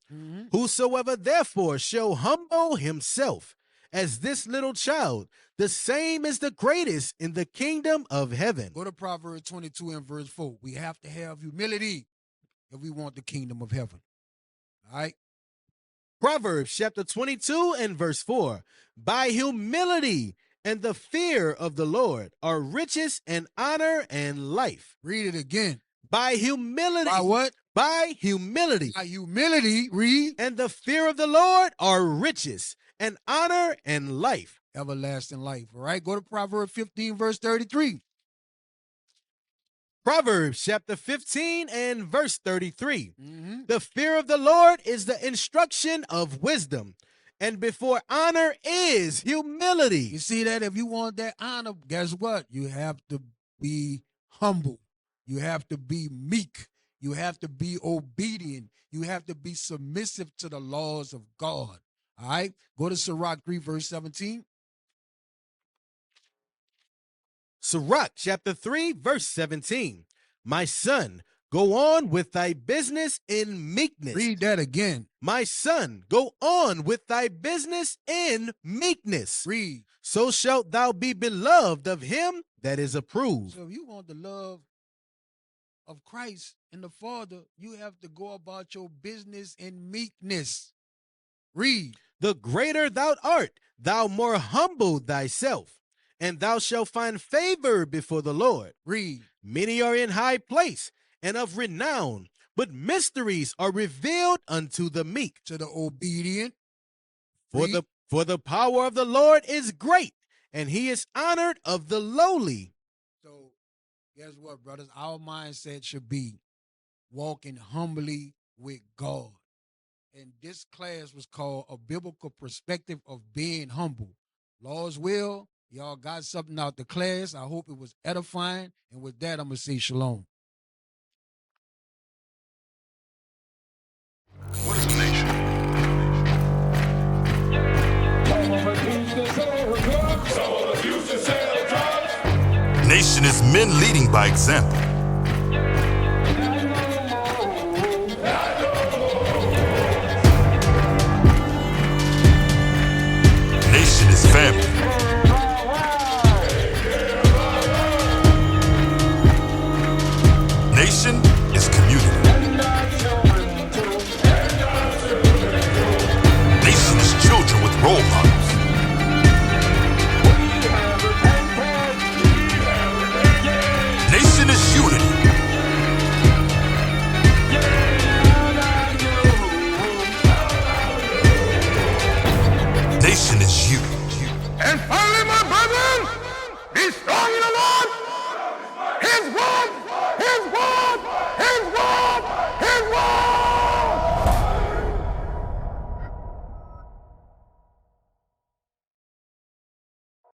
Speaker 4: Whosoever therefore shall humble himself as this little child, the same is the greatest in the kingdom of heaven.
Speaker 2: Go to Proverbs 22 and verse 4. We have to have humility if we want the kingdom of heaven. All right?
Speaker 4: Proverbs chapter 22 and verse 4. By humility and the fear of the Lord are riches and honor and life.
Speaker 2: Read it again.
Speaker 4: By humility.
Speaker 2: By what?
Speaker 4: By humility.
Speaker 2: By humility, read.
Speaker 4: And the fear of the Lord are riches and honor and life.
Speaker 2: Everlasting life. All right? Go to Proverbs 15 verse 33.
Speaker 4: Proverbs chapter 15 and verse 33. The fear of the Lord is the instruction of wisdom, and before honor is humility.
Speaker 2: You see that? If you want that honor, guess what? You have to be humble. You have to be meek. You have to be obedient. You have to be submissive to the laws of God. All right? Go to Sirach 3 verse 17.
Speaker 4: Sirach chapter 3 verse 17. My son, go on with thy business in meekness.
Speaker 2: Read that again.
Speaker 4: My son, go on with thy business in meekness.
Speaker 2: Read.
Speaker 4: So shalt thou be beloved of him that is approved.
Speaker 2: So if you want the love of Christ and the Father, you have to go about your business in meekness. Read.
Speaker 4: The greater thou art, thou more humble thyself, and thou shalt find favor before the Lord.
Speaker 2: Read.
Speaker 4: Many are in high place and of renown, but mysteries are revealed unto the meek.
Speaker 2: To the obedient.
Speaker 4: For the power of the Lord is great, and he is honored of the lowly.
Speaker 2: So guess what, brothers? Our mindset should be walking humbly with God. And this class was called A Biblical Perspective of Being Humble. Lord's will, Y'all got something out the class. I hope it was edifying. And with that, I'm going to say shalom.
Speaker 9: What is a nation?
Speaker 10: Nation is men leading by example. Nation is family.